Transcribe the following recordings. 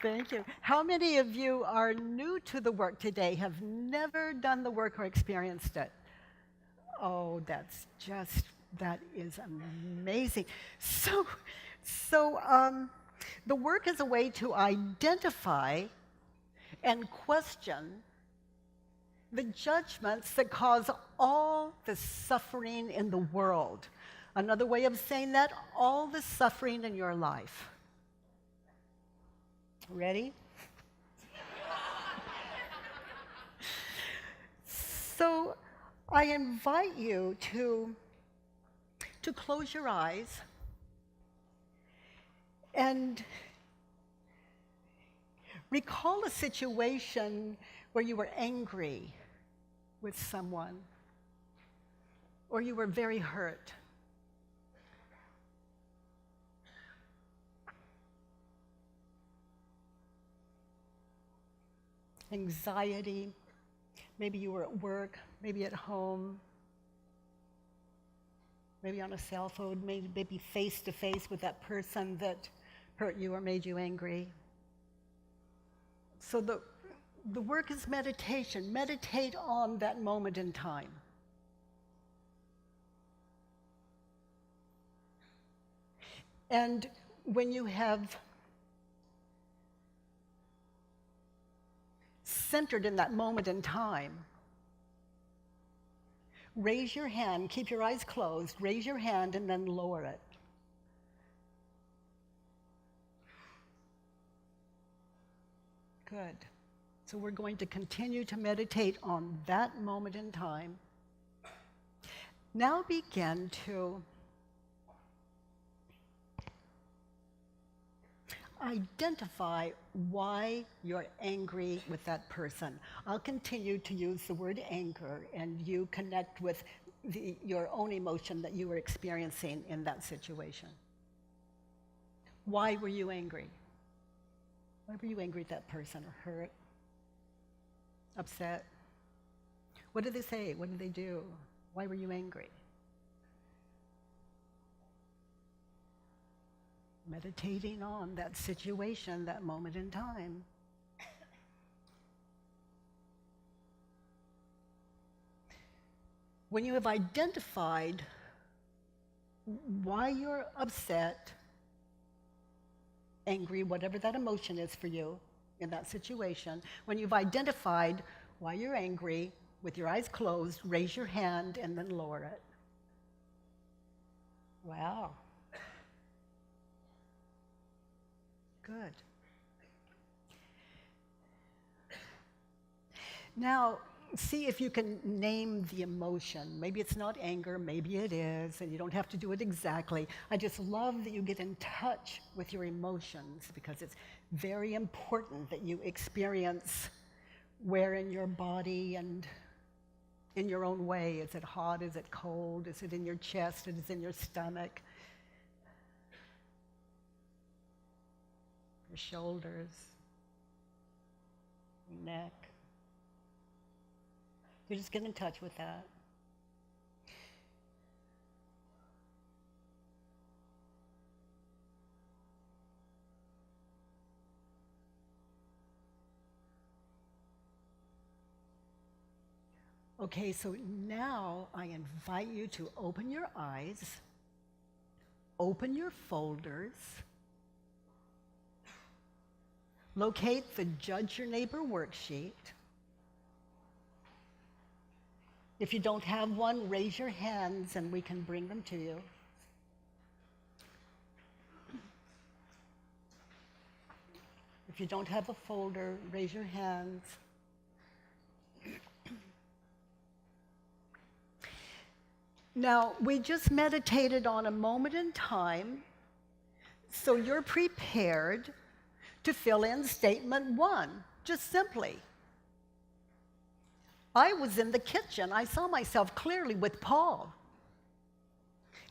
Thank you. How many of you are new to the work today, have never done the work or experienced it? Oh, that is amazing. So, so the work is a way to identify and question the judgments that cause all the suffering in the world. Another way of saying that, all the suffering in your life. Ready? So I invite you to close your eyes and recall a situation where you were angry with someone or you were very hurt. Anxiety, maybe you were at work, maybe at home, maybe on a cell phone, maybe face to face with that person that hurt you or made you angry. So the work is meditation. Meditate on that moment in time. And when you have centered in that moment in time, raise your hand, keep your eyes closed, raise your hand and then lower it. Good. So we're going to continue to meditate on that moment in time. Now begin to identify why you're angry with that person. I'll continue to use the word anger, and you connect with your own emotion that you were experiencing in that situation. Why were you angry? Why were you angry at that person, or hurt, upset? What did they say? What did they do? Why were you angry? Meditating on that situation, that moment in time. When you have identified why you're upset, angry, whatever that emotion is for you in that situation, when you've identified why you're angry, with your eyes closed, raise your hand and then lower it. Wow. Good. Now, see if you can name the emotion. Maybe it's not anger, maybe it is, and you don't have to do it exactly. I just love that you get in touch with your emotions because it's very important that you experience where in your body and in your own way. Is it hot? Is it cold? Is it in your chest? Is it in your stomach? Your shoulders, your neck. You just get in touch with that. Okay, so now I invite you to open your eyes, open your folders, locate the Judge Your Neighbor worksheet. If you don't have one, raise your hands and we can bring them to you. If you don't have a folder, raise your hands. Now, we just meditated on a moment in time, so you're prepared to fill in statement one, just simply. I was in the kitchen. I saw myself clearly with Paul.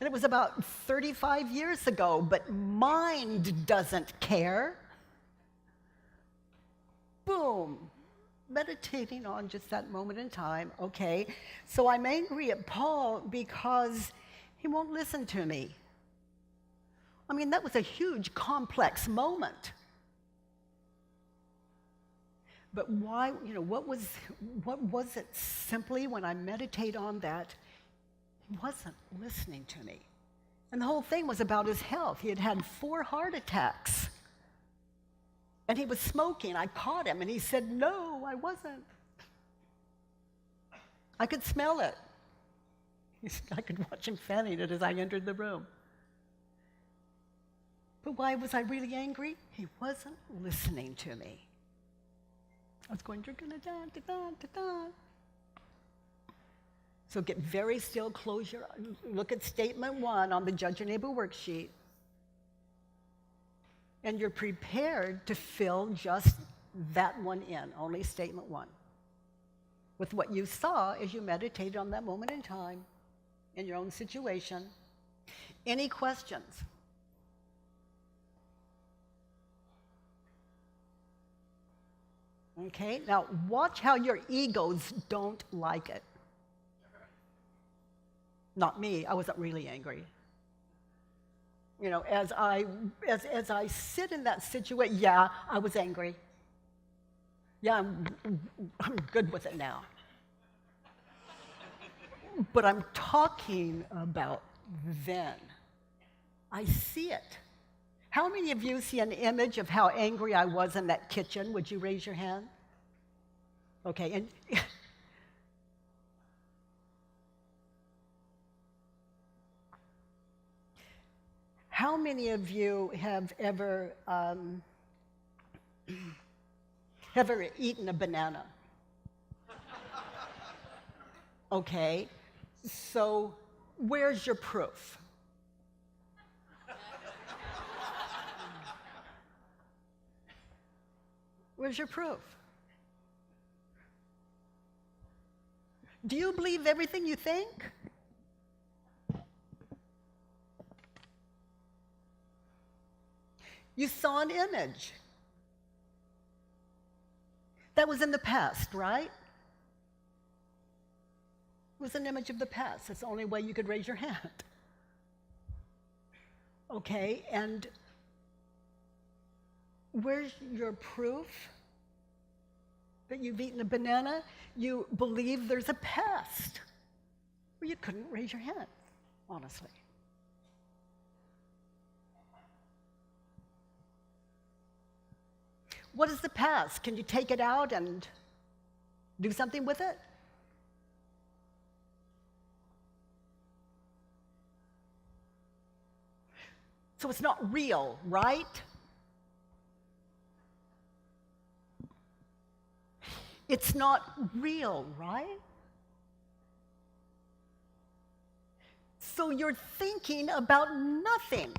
And it was about 35 years ago, but mind doesn't care. Boom. Meditating on just that moment in time. Okay, so I'm angry at Paul because he won't listen to me. I mean, that was a huge, complex moment. But why, what was it simply when I meditate on that? He wasn't listening to me. And the whole thing was about his health. He had had 4 heart attacks. And he was smoking. I caught him, and he said, "No, I wasn't." I could smell it. I could watch him fanning it as I entered the room. But why was I really angry? He wasn't listening to me. I was going, "You're going to die, da-da. So get very still, close your eyes, look at statement 1 on the Judge Your Neighbor worksheet. And you're prepared to fill just that one in, only statement 1, with what you saw as you meditated on that moment in time in your own situation. Any questions? Okay, now watch how your egos don't like it. Not me, I wasn't really angry. As I sit in that situation, yeah, I was angry. Yeah, I'm good with it now. But I'm talking about then. I see it. How many of you see an image of how angry I was in that kitchen? Would you raise your hand? Okay, and how many of you have ever eaten a banana? Okay, so where's your proof? Where's your proof? Do you believe everything you think? You saw an image. That was in the past, right? It was an image of the past. That's the only way you could raise your hand. Okay, and where's your proof that you've eaten a banana? You believe there's a past. Well, you couldn't raise your hand, honestly. What is the past? Can you take it out and do something with it? So it's not real, right? It's not real, right? So you're thinking about nothing.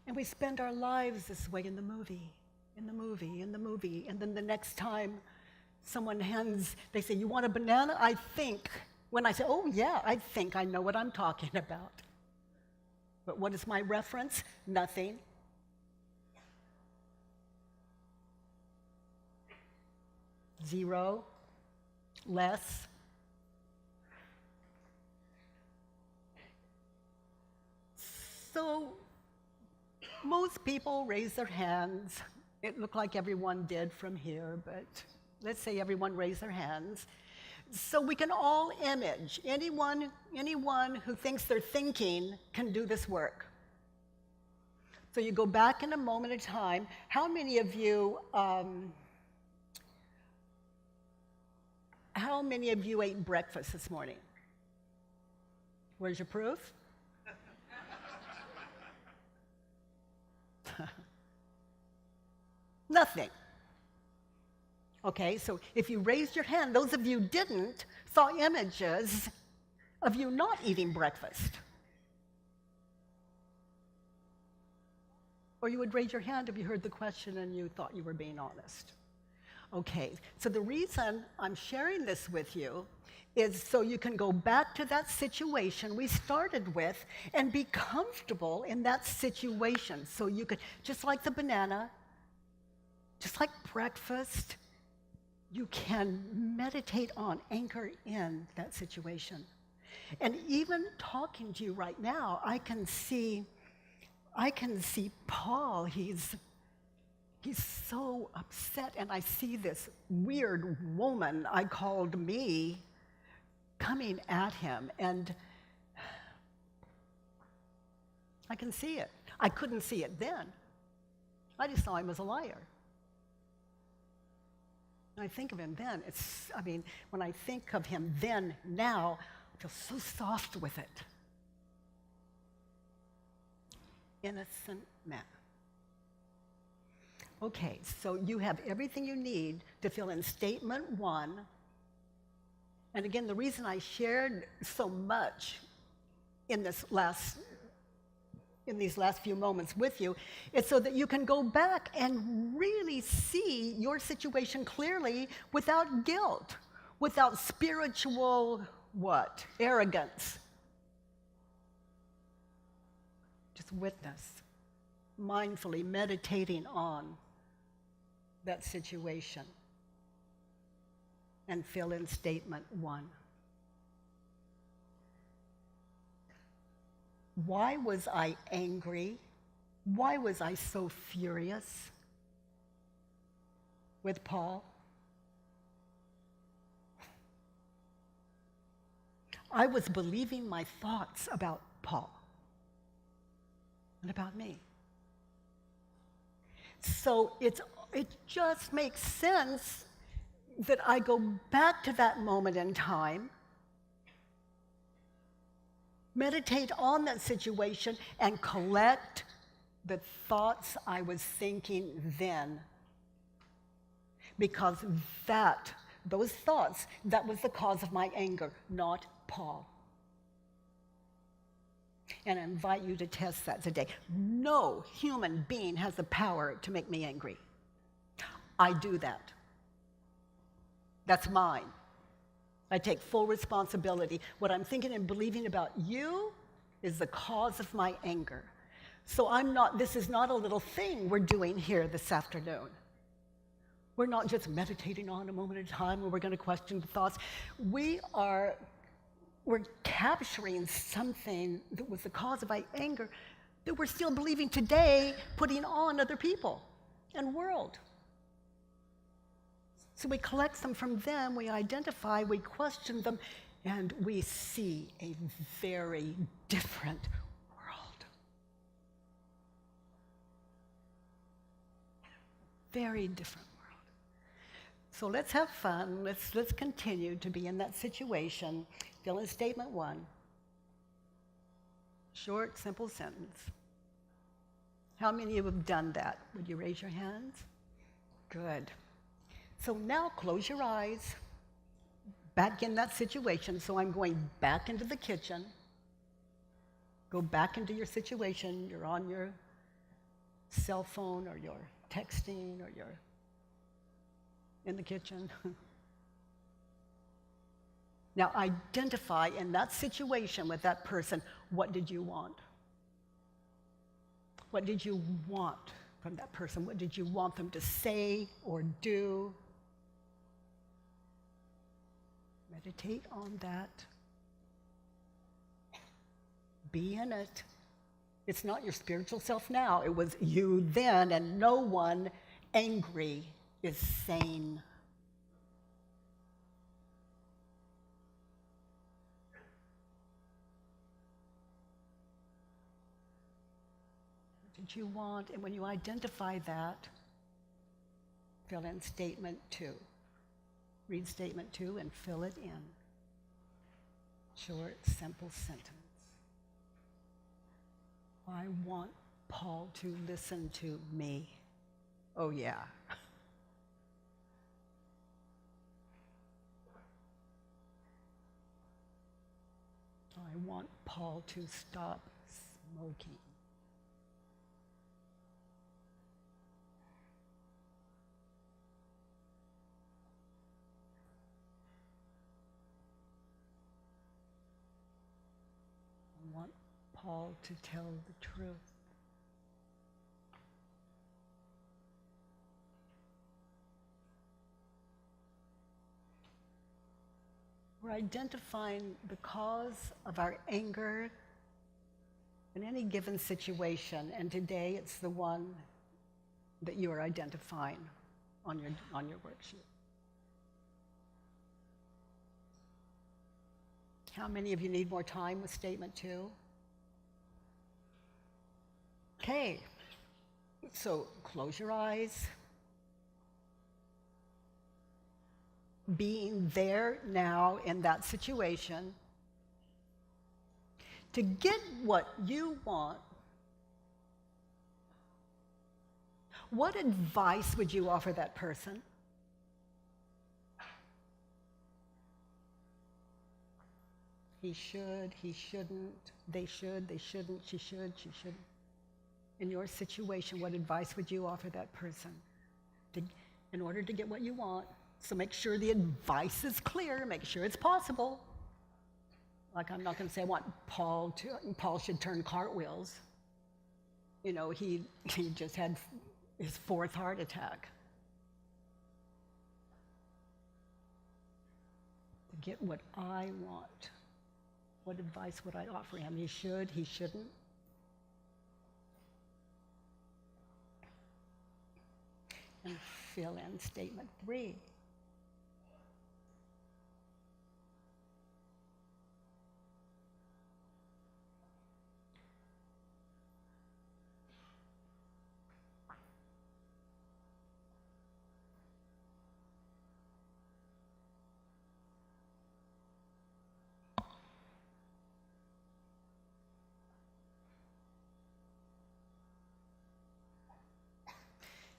And we spend our lives this way in the movie, and then the next time someone they say, "You want a banana?" I think, when I say, "Oh yeah, I think I know what I'm talking about." But what is my reference? Nothing. Zero. Less. So most people raise their hands. It looked like everyone did from here, but let's say everyone raised their hands. So we can all image. Anyone who thinks they're thinking can do this work. So you go back in a moment of time. How many of you ate breakfast this morning? Where's your proof? Nothing. Okay, so if you raised your hand, those of you who didn't saw images of you not eating breakfast. Or you would raise your hand if you heard the question and you thought you were being honest. Okay, so the reason I'm sharing this with you is so you can go back to that situation we started with and be comfortable in that situation. So you could, just like the banana, just like breakfast, you can meditate on, anchor in that situation. And even talking to you right now, I can see Paul. He's so upset, and I see this weird woman I called me coming at him, and I can see it. I couldn't see it then. I just saw him as a liar. When I think of him then, when I think of him then, now, I feel so soft with it. Innocent man. Okay, so you have everything you need to fill in statement 1. And again, the reason I shared so much in these last few moments with you is so that you can go back and really see your situation clearly without guilt, without spiritual, arrogance. Just witness, mindfully meditating on that situation and fill in statement 1. Why was I angry? Why was I so furious with Paul? I was believing my thoughts about Paul and about me. So it just makes sense that I go back to that moment in time, meditate on that situation, and collect the thoughts I was thinking then. Because those thoughts, that was the cause of my anger, not Paul. And I invite you to test that today. No human being has the power to make me angry. I do that. That's mine. I take full responsibility. What I'm thinking and believing about you is the cause of my anger. So this is not a little thing we're doing here this afternoon. We're not just meditating on a moment at a time where we're going to question the thoughts. We're capturing something that was the cause of my anger that we're still believing today, putting on other people and world. So we collect them from them, we identify, we question them, and we see a very different world. Very different world. So let's have fun. Let's continue to be in that situation. Fill in statement 1. Short, simple sentence. How many of you have done that? Would you raise your hands? Good. So now close your eyes, back in that situation. So I'm going back into the kitchen. Go back into your situation. You're on your cell phone or you're texting or you're in the kitchen. Now identify in that situation with that person, what did you want? What did you want from that person? What did you want them to say or do? Meditate on that. Be in it. It's not your spiritual self now. It was you then, and no one angry is sane. What did you want? And when you identify that, fill in statement 2. Read statement 2 and fill it in. Short, simple sentence. I want Paul to listen to me. Oh, yeah. I want Paul to stop smoking. I want Paul to tell the truth. We're identifying the cause of our anger in any given situation, and today it's the one that you are identifying on your worksheet. How many of you need more time with statement 2? Okay, so close your eyes. Being there now in that situation. To get what you want, what advice would you offer that person? He should, he shouldn't, they should, they shouldn't, she should, she shouldn't. In your situation, what advice would you offer that person in order to get what you want? So make sure the advice is clear, make sure it's possible. Like, I'm not going to say I want Paul should turn cartwheels. You know, he just had his 4th heart attack. To get what I want, what advice would I offer him? He should, he shouldn't. And fill in statement 3.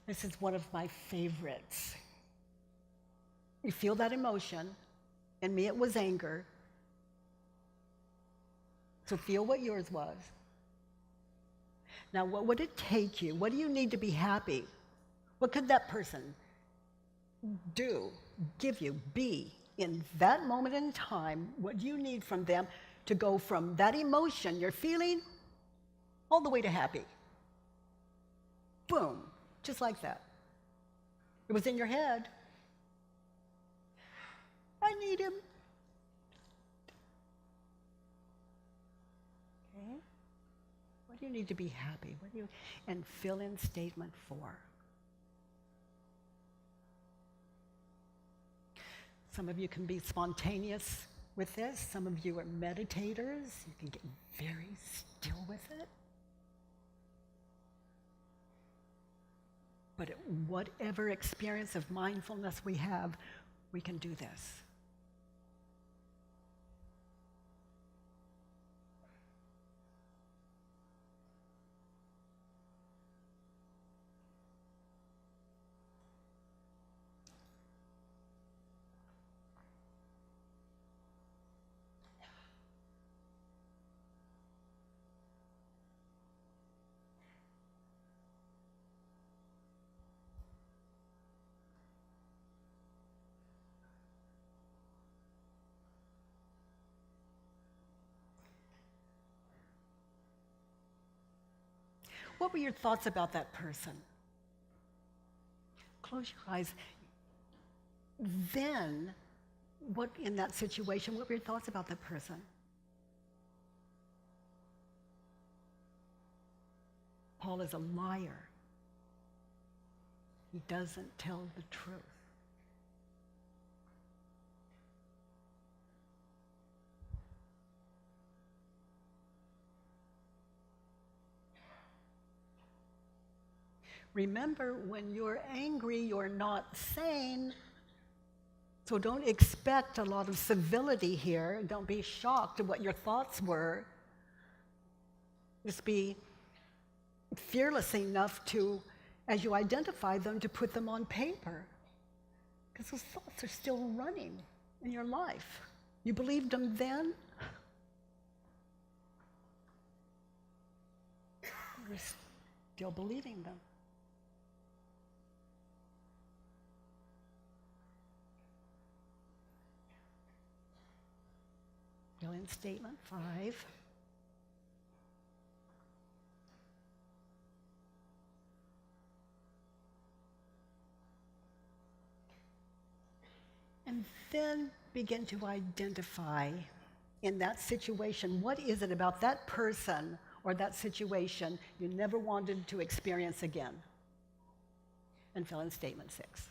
This is one of my favorites. You feel that emotion. In me, it was anger. So feel what yours was. Now, what would it take you? What do you need to be happy? What could that person do, give you, be in that moment in time? What do you need from them to go from that emotion you're feeling all the way to happy? Boom. Just like that. It was in your head. I need him. Okay? What do you need to be happy? And fill in statement 4. Some of you can be spontaneous with this. Some of you are meditators. You can get very still with it. But at whatever experience of mindfulness we have, we can do this. What were your thoughts about that person? Close your eyes. Then, what in that situation, what were your thoughts about that person? Paul is a liar. He doesn't tell the truth. Remember, when you're angry, you're not sane. So don't expect a lot of civility here. Don't be shocked at what your thoughts were. Just be fearless enough to, as you identify them, to put them on paper. Because those thoughts are still running in your life. You believed them then. You're still believing them. Fill in statement 5. And then begin to identify in that situation, what is it about that person or that situation you never wanted to experience again? And fill in statement 6.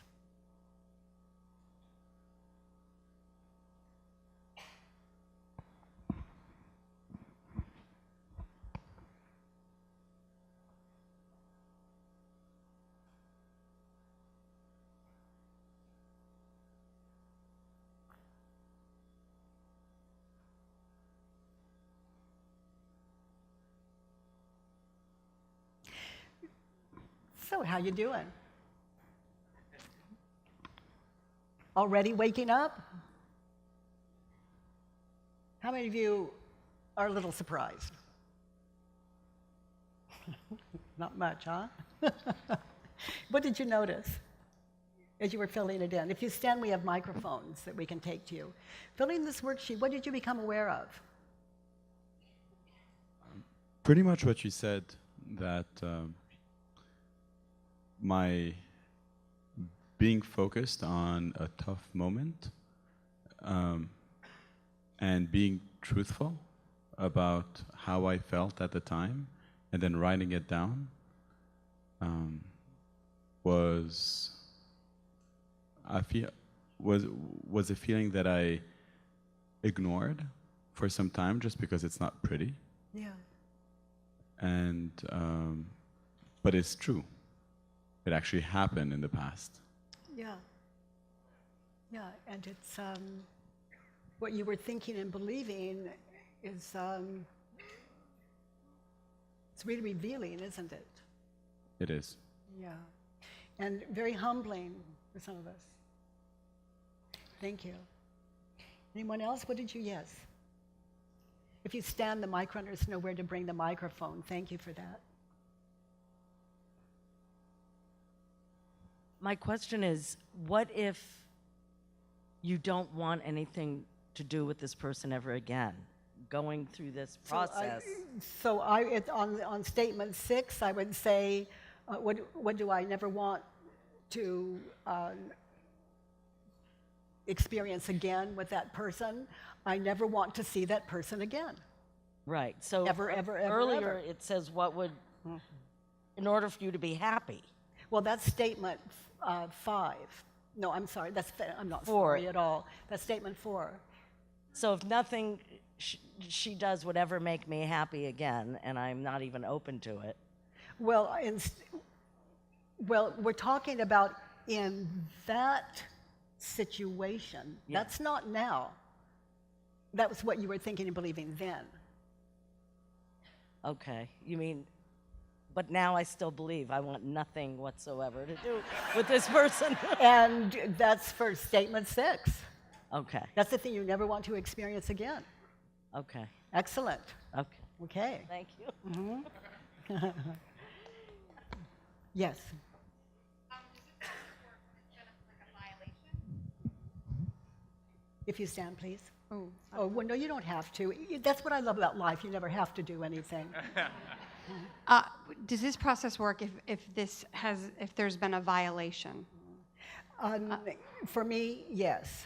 So how you doing? Already waking up? How many of you are a little surprised? Not much, huh? What did you notice as you were filling it in? If you stand, we have microphones that we can take to you. Filling this worksheet, what did you become aware of? Pretty much what you said, that my being focused on a tough moment and being truthful about how I felt at the time and then writing it down was a feeling that I ignored for some time just because it's not pretty. Yeah. And but it's true. It actually happened in the past. Yeah. Yeah, and it's what you were thinking and believing is it's really revealing, isn't it? It is. Yeah, and very humbling for some of us. Thank you. Anyone else? What did you? Yes. If you stand, the mic runners know where to bring the microphone. Thank you for that. My question is, what if you don't want anything to do with this person ever again, going through this process? On statement 6, I would say, what do I never want to experience again with that person? I never want to see that person again. Right. So ever, earlier ever. It says what would, in order for you to be happy. Well, that's statement 5. No, I'm sorry. I'm not 4. Sorry at all. That's statement 4. So if nothing she does would ever make me happy again, and I'm not even open to it. Well, we're talking about in that situation. Yeah. That's not now. That was what you were thinking and believing then. Okay. You mean, but now I still believe I want nothing whatsoever to do with this person. And that's for statement 6. Okay. That's the thing you never want to experience again. Okay. Excellent. Okay. Okay. Thank you. Mm-hmm. Yes. If you stand, please. Oh, well, no, you don't have to. That's what I love about life. You never have to do anything. Does this process work if there's been a violation? For me, yes.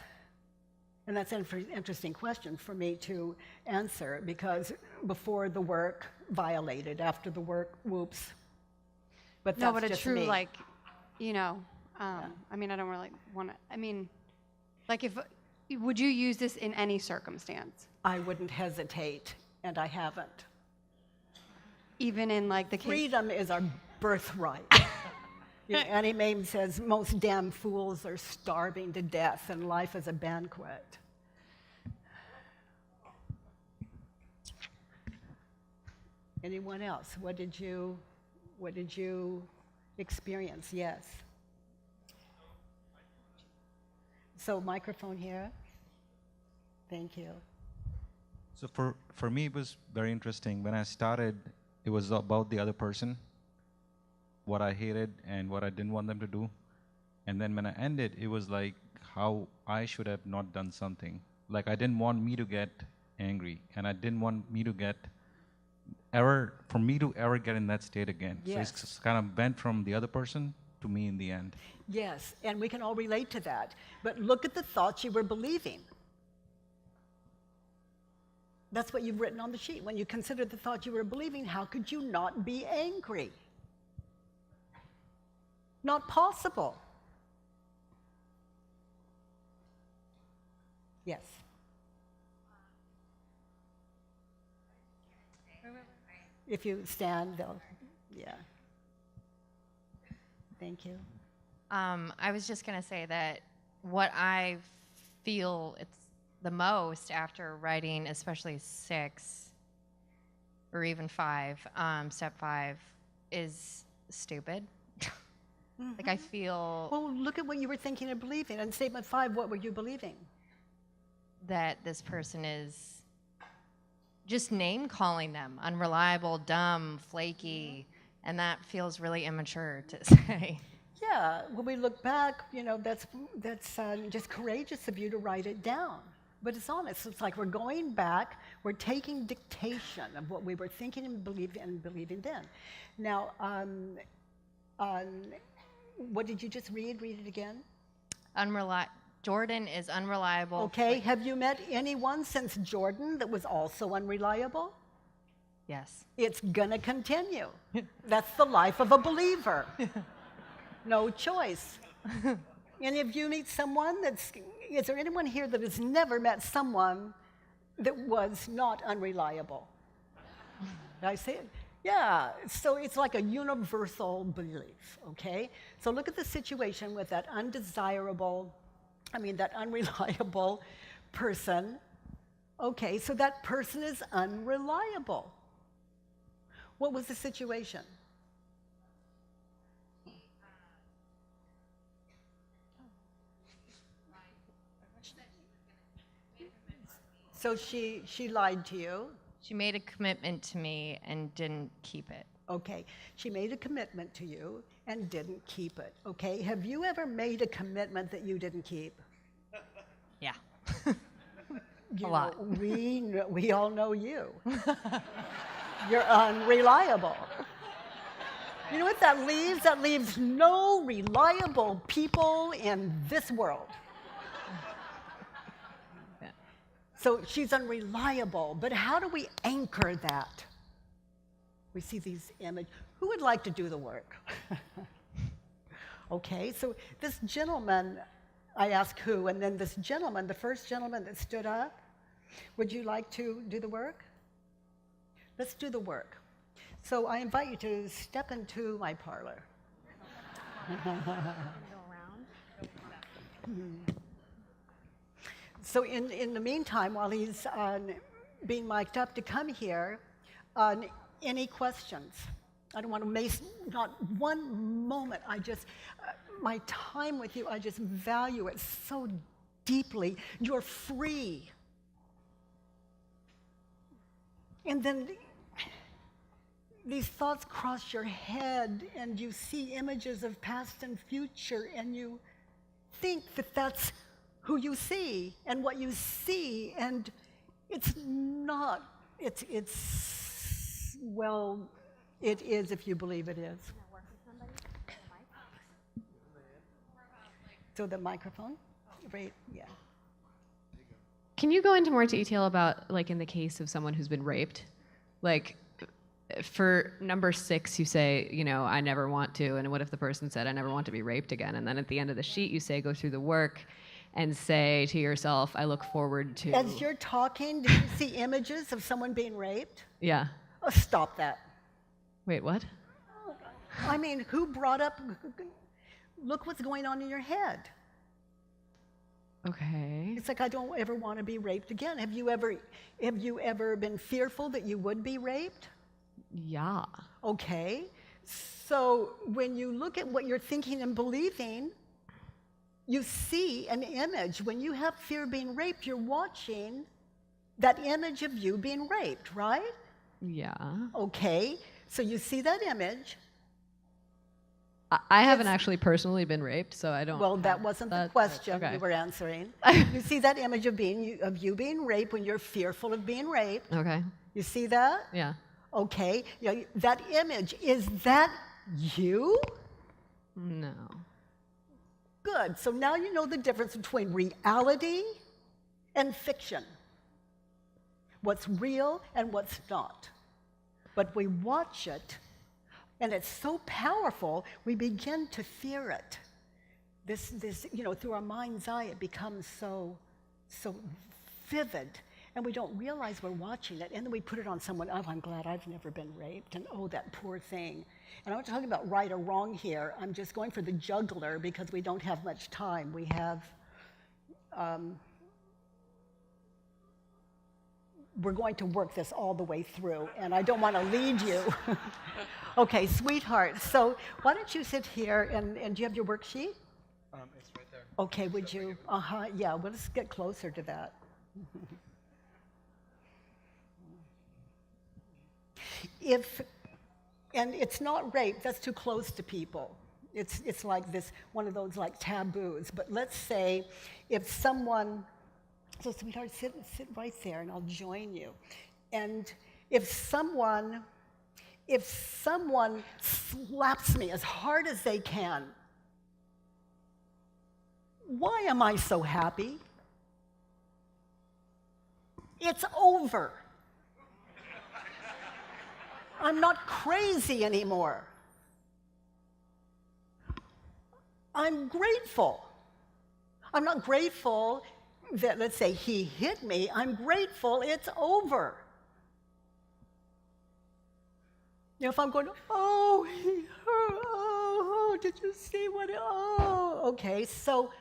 And that's an interesting question for me to answer, because before the work, violated. After the work, whoops. But that's No, but a just true, me. like, I mean, I don't really want to, I mean, like would you use this in any circumstance? I wouldn't hesitate, and I haven't. Even in like the case? Freedom is our birthright. Annie Mae says, most damn fools are starving to death, and life is a banquet. Anyone else? What did you experience? Yes. So microphone here. Thank you. So for me, it was very interesting. When I started, it was about the other person, what I hated and what I didn't want them to do. And then when I ended, it was like how I should have not done something. Like I didn't want me to get angry, and I didn't want me to get ever get in that state again. Yes. So it's kind of went from the other person to me in the end. Yes, and we can all relate to that. But look at the thoughts you were believing. That's what you've written on the sheet. When you consider the thoughts you were believing, how could you not be angry? Not possible. Yes. If you stand, they'll, yeah. Thank you. I was just going to say that what I feel it's the most after writing, especially 6 or even 5, step 5, is stupid. Like I feel Well, look at what you were thinking and believing. In statement 5, what were you believing? that this person is just name calling them unreliable, dumb, flaky, and that feels really immature to say. Yeah, when we look back, you know, that's just courageous of you to write it down. But it's honest. It's like we're going back, we're taking dictation of what we were thinking and believing then. Now, what did you just read? Read it again. Jordan is unreliable. Okay, have you met anyone since Jordan that was also unreliable? Yes. It's gonna continue. That's the life of a believer. No choice. Any of you meet someone is there anyone here that has never met someone that was not unreliable? Did I say it? Yeah, so it's like a universal belief, okay? So look at the situation with that that unreliable person. Okay, so that person is unreliable. What was the situation? So she lied to you. She made a commitment to me and didn't keep it. Okay, she made a commitment to you and didn't keep it. Okay, have you ever made a commitment that you didn't keep? Yeah. You lot. Know, we all know you. You're unreliable. You know what that leaves? That leaves no reliable people in this world. So she's unreliable, but how do we anchor that? We see these images. Who would like to do the work? Okay, so this gentleman, I asked who, and then this gentleman, the first gentleman that stood up, would you like to do the work? Let's do the work. So I invite you to step into my parlor. So in the meantime, while he's being mic'd up to come here, any questions? I don't want to waste not one moment. My time with you, I just value it so deeply. You're free. And then these thoughts cross your head, and you see images of past and future, and you think that that's who you see and what you see, and it's not. Well, it is if you believe it is. So the microphone, right? Yeah. Can you go into more detail about, like, in the case of someone who's been raped? Like, for number 6, you say, you know, I never want to, and what if the person said, I never want to be raped again? And then at the end of the sheet, you say, go through the work and say to yourself, I look forward to... As you're talking, do you see images of someone being raped? Yeah. Oh, stop that. Wait, what? I mean, who brought up... Look what's going on in your head. Okay. It's like, I don't ever want to be raped again. Have you ever been fearful that you would be raped? Yeah. Okay. So when you look at what you're thinking and believing, you see an image. When you have fear of being raped, you're watching that image of you being raped, right? Yeah. Okay. So you see that image. I haven't actually personally been raped, so I don't... Well, that wasn't the question you were answering. You see that image of you being raped when you're fearful of being raped. Okay. You see that? Yeah. Okay. That image, is that you? No. Good. So now you know the difference between reality and fiction. What's real and what's not. But we watch it, and it's so powerful, we begin to fear it. This, through our mind's eye, it becomes so vivid, and we don't realize we're watching it, and then we put it on someone. Oh, I'm glad I've never been raped, and oh, that poor thing. And I'm not talking about right or wrong here. I'm just going for the jugular because we don't have much time. We have, we're going to work this all the way through, and I don't want to lead you. Okay, sweetheart, so why don't you sit here, and do you have your worksheet? It's right there. Okay, would you? Yeah, well, let's get closer to that. And it's not rape, that's too close to people. It's like this, one of those like taboos. But let's say if someone, so sweetheart, sit right there and I'll join you. And if someone slaps me as hard as they can, why am I so happy? It's over. I'm not crazy anymore. I'm grateful. I'm not grateful that, let's say, he hit me. I'm grateful it's over. If I'm going, oh, he hurt, oh, did you see what, oh, okay, so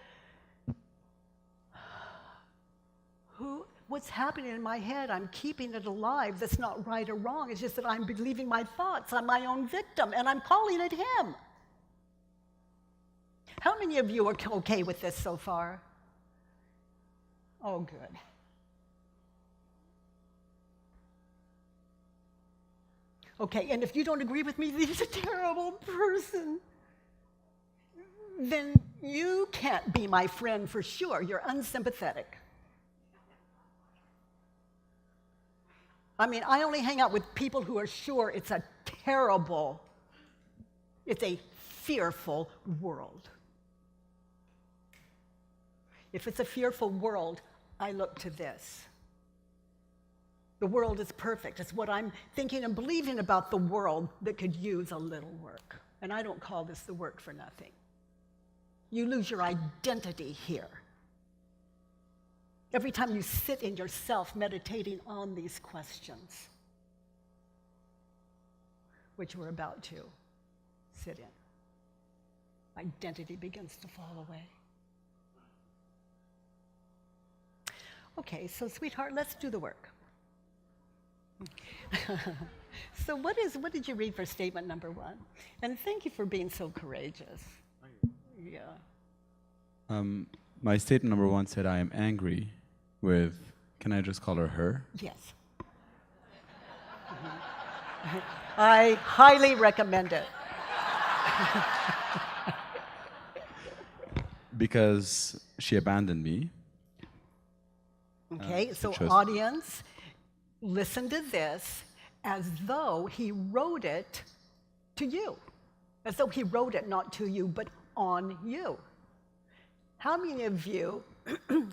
what's happening in my head? I'm keeping it alive. That's not right or wrong. It's just that I'm believing my thoughts. I'm my own victim, and I'm calling it him. How many of you are okay with this so far? Oh, good. Okay, and if you don't agree with me, he's a terrible person, then you can't be my friend for sure. You're unsympathetic. I mean, I only hang out with people who are sure it's a fearful world. If it's a fearful world, I look to this. The world is perfect. It's what I'm thinking and believing about the world that could use a little work. And I don't call this the work for nothing. You lose your identity here. Every time you sit in yourself meditating on these questions, which we're about to sit in, identity begins to fall away. Okay, so sweetheart, let's do the work. So what did you read for statement number 1? And thank you for being so courageous. Yeah. My statement number 1 said, I am angry with, can I just call her? Yes. I highly recommend it. Because she abandoned me. Okay, so chose- audience, listen to this as though he wrote it to you. As though he wrote it not to you, but on you. How many of you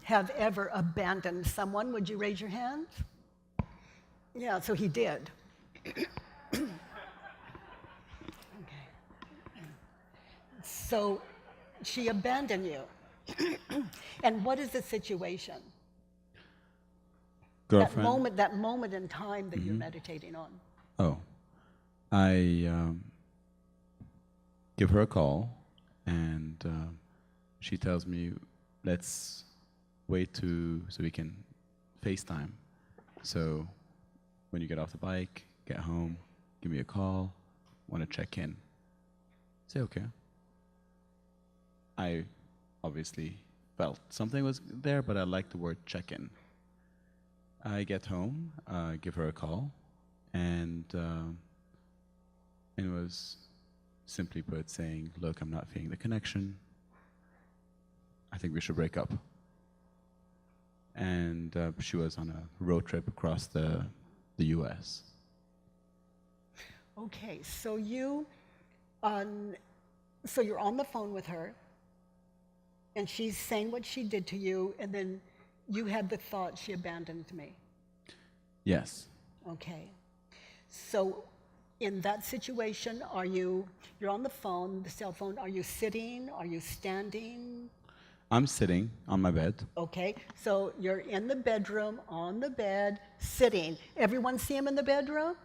have ever abandoned someone? Would you raise your hand? Yeah, so he did. Okay. So she abandoned you. And what is the situation? Girlfriend. That moment in time that you're meditating on. Oh. I give her a call, and she tells me, let's wait so we can FaceTime. So when you get off the bike, get home, give me a call, want to check in. Say, okay. I obviously felt something was there, but I like the word check-in. I get home, give her a call, and it was simply put saying, look, I'm not feeling the connection. I think we should break up. And she was on a road trip across the US. Okay, so So you're on the phone with her, and she's saying what she did to you, and then you had the thought, she abandoned me. Yes. Okay. So in that situation, you're on the phone, the cell phone, are you sitting? Are you standing? I'm sitting on my bed. Okay, so you're in the bedroom, on the bed, sitting. Everyone see him in the bedroom?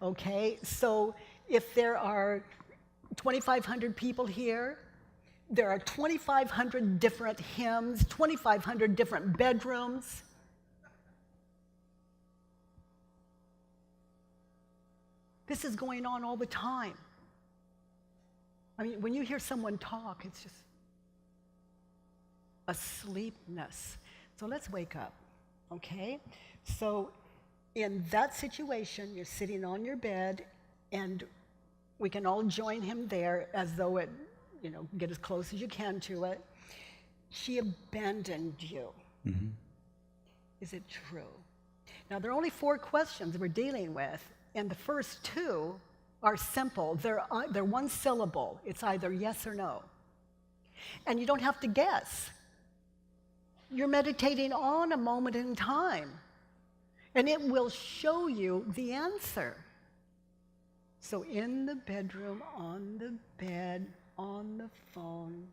Okay, so if there are 2,500 people here, there are 2,500 different hymns, 2,500 different bedrooms. This is going on all the time. I mean, when you hear someone talk, it's just asleepness. So let's wake up, okay? So in that situation, you're sitting on your bed, and we can all join him there as though it, get as close as you can to it. She abandoned you. Mm-hmm. Is it true? Now, there are only 4 questions we're dealing with, and the first 2 are simple. They're one syllable. It's either yes or no. And you don't have to guess. You're meditating on a moment in time, and it will show you the answer. So in the bedroom, on the bed, on the phone,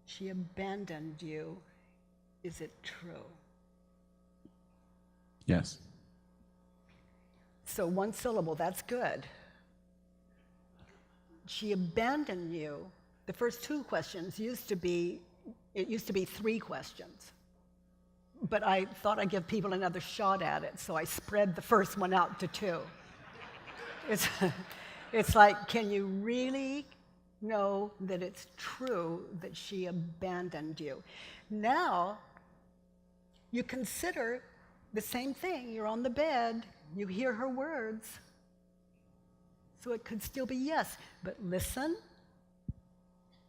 she abandoned you. Is it true? Yes. So one syllable, that's good. She abandoned you. The first 2 questions used to be 3 questions. But I thought I'd give people another shot at it, so I spread the first one out to 2. It's like, can you really know that it's true that she abandoned you? Now, you consider the same thing. You're on the bed, you hear her words, so it could still be yes. But listen,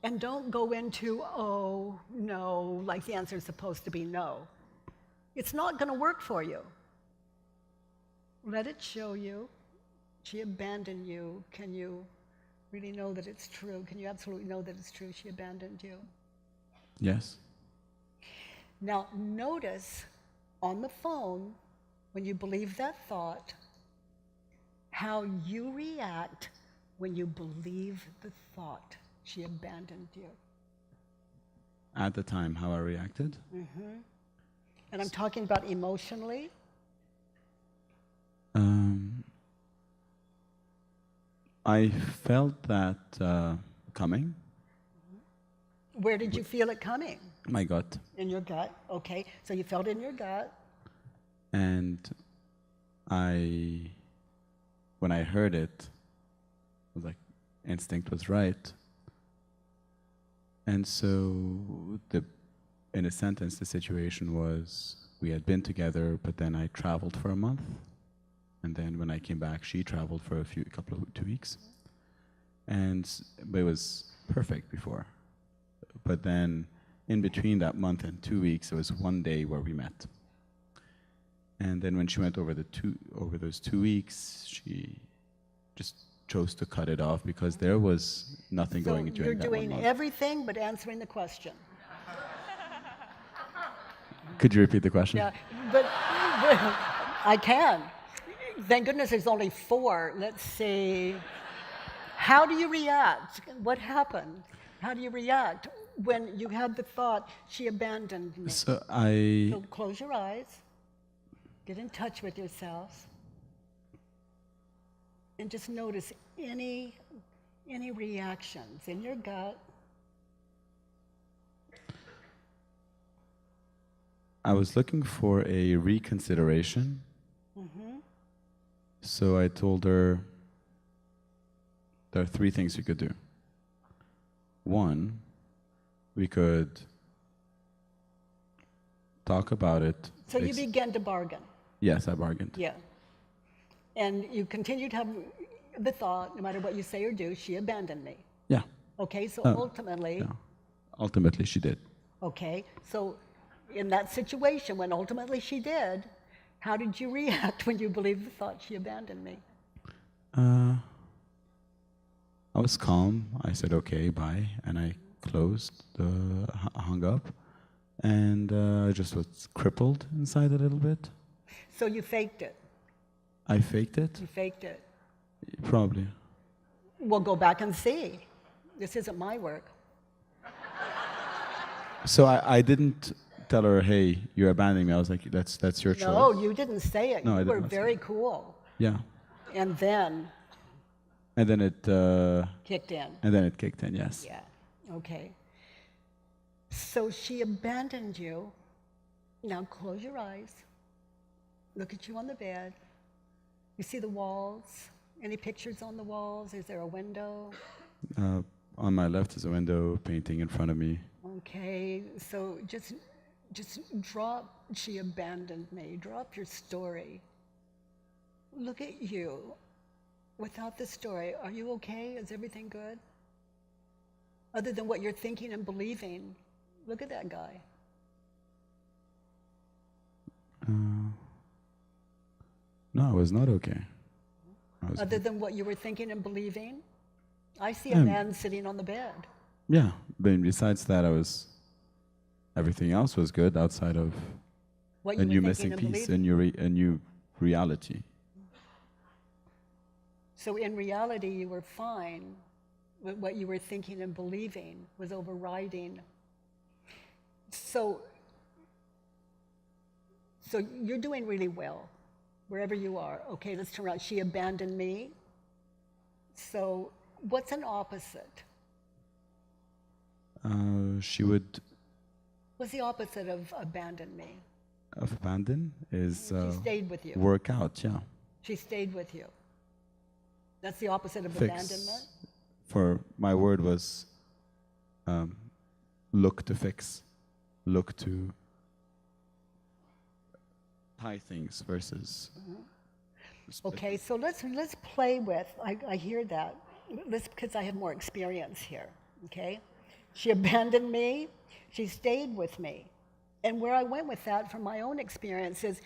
and don't go into, oh, no, like the answer is supposed to be no. It's not going to work for you. Let it show you. She abandoned you. Can you really know that it's true? Can you absolutely know that it's true she abandoned you? Yes. Now, notice on the phone, when you believe that thought, how you react when you believe the thought she abandoned you. At the time, how I reacted? Mm-hmm. And I'm talking about emotionally. I felt that coming. Where did you feel it coming? My gut. In your gut. Okay, so you felt it in your gut. And when I heard it, I was like, instinct was right. And so in a sentence, the situation was, we had been together, but then I traveled for a month. And then when I came back, she traveled for 2 weeks. But it was perfect before. But then in between that month and 2 weeks, there was one day where we met. And then when she went over those 2 weeks, she just chose to cut it off because there was nothing going into it. You're doing everything but answering the question. Could you repeat the question? Yeah, but I can. Thank goodness there's only 4. Let's see. How do you react? What happened? How do you react when you had the thought, she abandoned me? So So close your eyes. Get in touch with yourself. And just notice any reactions in your gut. I was looking for a reconsideration. Mm-hmm. So I told her there are 3 things we could do. 1, we could talk about it. So you began to bargain. Yes, I bargained. Yeah. And you continue to have the thought, no matter what you say or do, she abandoned me. Yeah. Okay, so ultimately, Yeah. Ultimately, she did. okay, so in that situation, when ultimately she did, how did you react when you believed the thought she abandoned me? I was calm. I said, okay, bye. And I hung up. And I just was crippled inside a little bit. So you faked it. I faked it? You faked it. Probably. We'll go back and see. This isn't my work. So I didn't tell her, hey, you're abandoning me. I was like, that's your choice. No, you didn't say it. No, I You did were not say very it. cool. Yeah. And then And then it kicked in. kicked in, yes. Yeah. Okay. So she abandoned you. Now close your eyes. Look at you on the bed. You see the walls? Any pictures on the walls? Is there a window? On my left is a window, painting in front of me. Okay, so just drop, she abandoned me. Drop your story. Look at you. Without the story, are you okay? Is everything good? Other than what you're thinking and believing, look at that guy. No, I was not okay. Other than what you were thinking and believing, I see a man sitting on the bed. Yeah, but besides that, everything else was good outside of What a you new were missing thinking and piece, believing. a new reality. So in reality, you were fine. But what you were thinking and believing was overriding. So you're doing really well, wherever you are. Okay, let's turn around. She abandoned me. So what's an opposite? She would What's the opposite of abandon me? abandon is She stayed with you. work out, yeah. She stayed with you. That's the opposite of Fix. abandonment? For my word was look to fix, look to tie things versus. Okay, so let's play with, I hear that, because I have more experience here, okay? She abandoned me, she stayed with me. And where I went with that from my own experience is,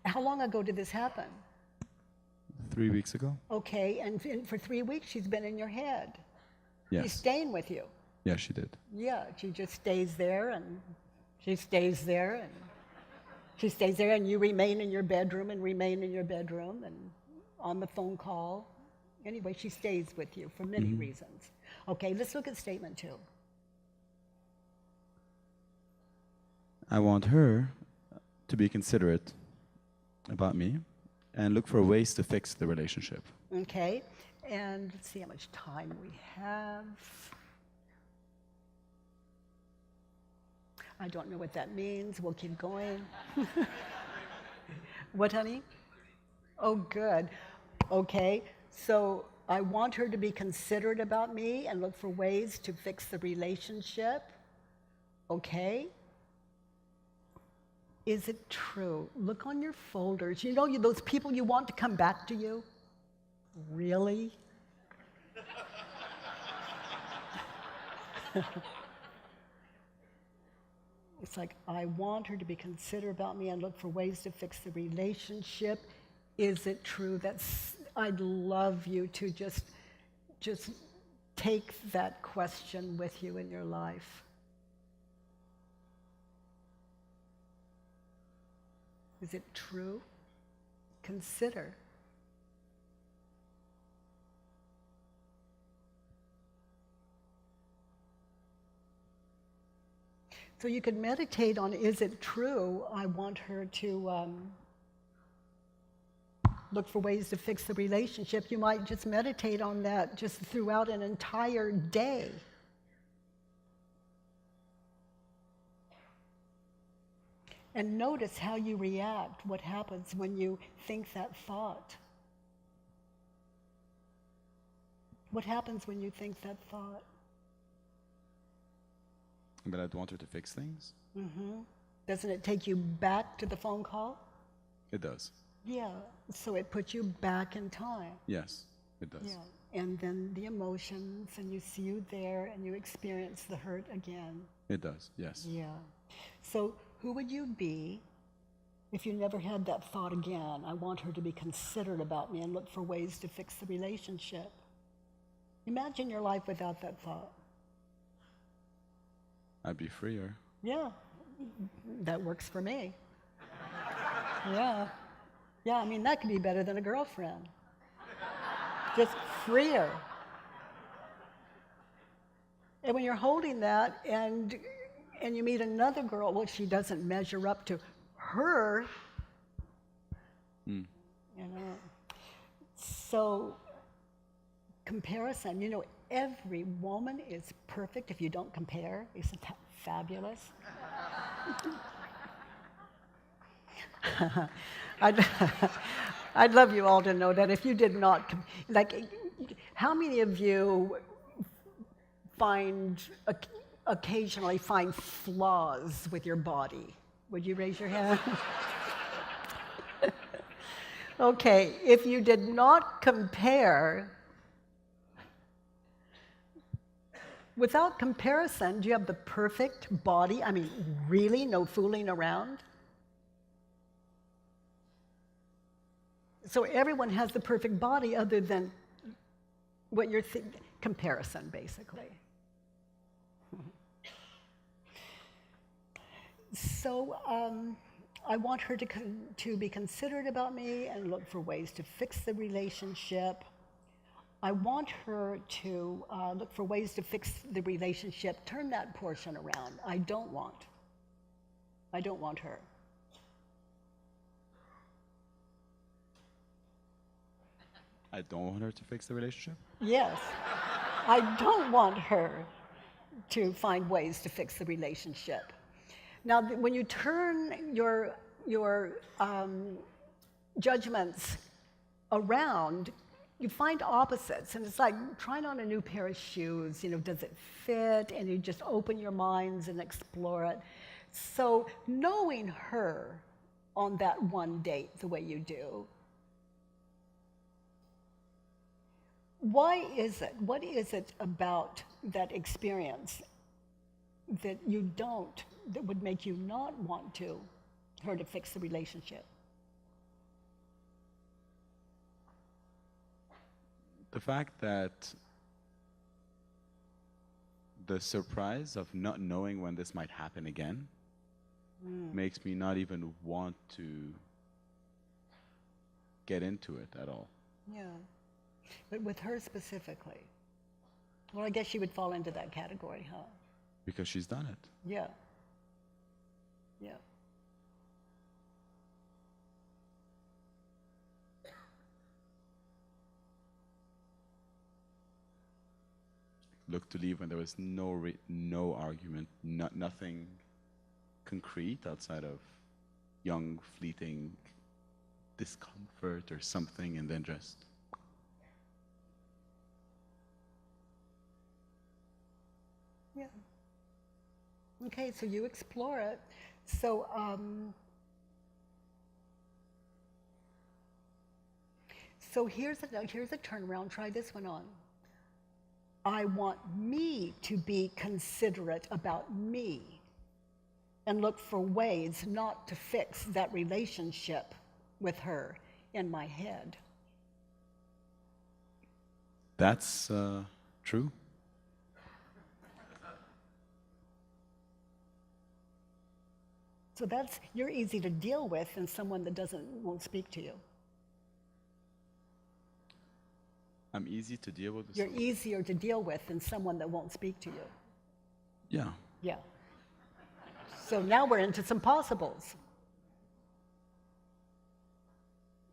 how long ago did this happen? 3 weeks ago? Okay, and for 3 weeks she's been in your head. She's Yes. staying with you. Yeah, she did. Yeah, she just stays there and she stays there and she stays there and you remain in your bedroom and remain in your bedroom and on the phone call. Anyway, she stays with you for many reasons. Okay, let's look at statement 2. I want her to be considerate about me and look for ways to fix the relationship. Okay, and let's see how much time we have. I don't know what that means. We'll keep going. What, honey? Oh, good. Okay, so I want her to be considerate about me and look for ways to fix the relationship. Okay. Is it true? Look on your folders. You know, those people you want to come back to you? Really? It's like, I want her to be considerate about me and look for ways to fix the relationship. Is it true? I'd love you to just take that question with you in your life. Is it true? Consider. So you could meditate on, is it true? I want her to look for ways to fix the relationship. You might just meditate on that just throughout an entire day. And notice how you react, what happens when you think that thought. What happens when you think that thought? But I'd want her to fix things? Doesn't it take you back to the phone call? It does. Yeah, so it puts you back in time. Yes, it does. Yeah, and then the emotions, and you see you there, and you experience the hurt again. It does, yes. Yeah. So who would you be if you never had that thought again? I want her to be considerate about me and look for ways to fix the relationship. Imagine your life without that thought. I'd be freer. Yeah, that works for me. Yeah. Yeah, I mean, that could be better than a girlfriend. Just freer. And when you're holding that and you meet another girl, well, she doesn't measure up to her, you know. So comparison, you know, every woman is perfect if you don't compare. Isn't that fabulous? I'd love you all to know that if you did not, like, how many of you occasionally find flaws with your body? Would you raise your hand? Okay, if you did not compare, without comparison, do you have the perfect body? I mean, really, no fooling around? So everyone has the perfect body other than what you're comparison, basically. So I want her to be considerate about me and look for ways to fix the relationship. I want her to look for ways to fix the relationship, turn that portion around. I don't want her. I don't want her to fix the relationship. Yes, I don't want her to find ways to fix the relationship. Now, when you turn your judgments around, you find opposites, and it's like trying on a new pair of shoes. You know, does it fit? And you just open your minds and explore it. So knowing her on that one date the way you do, why is it? What is it about that experience that that would make you not want her to fix the relationship? The fact that the surprise of not knowing when this might happen again makes me not even want to get into it at all. Yeah. But with her specifically, well, I guess she would fall into that category, huh? Because she's done it. Yeah. Yeah. Look to leave when there was no argument, nothing concrete outside of young, fleeting discomfort or something, and then just Yeah. Okay, so you explore it. So, here's a turnaround. Try this one on. I want me to be considerate about me and look for ways not to fix that relationship with her in my head. that's true. So you're easy to deal with than someone that won't speak to you. I'm easy to deal with. You're easier to deal with than someone that won't speak to you. Yeah. Yeah. So now we're into some possibles.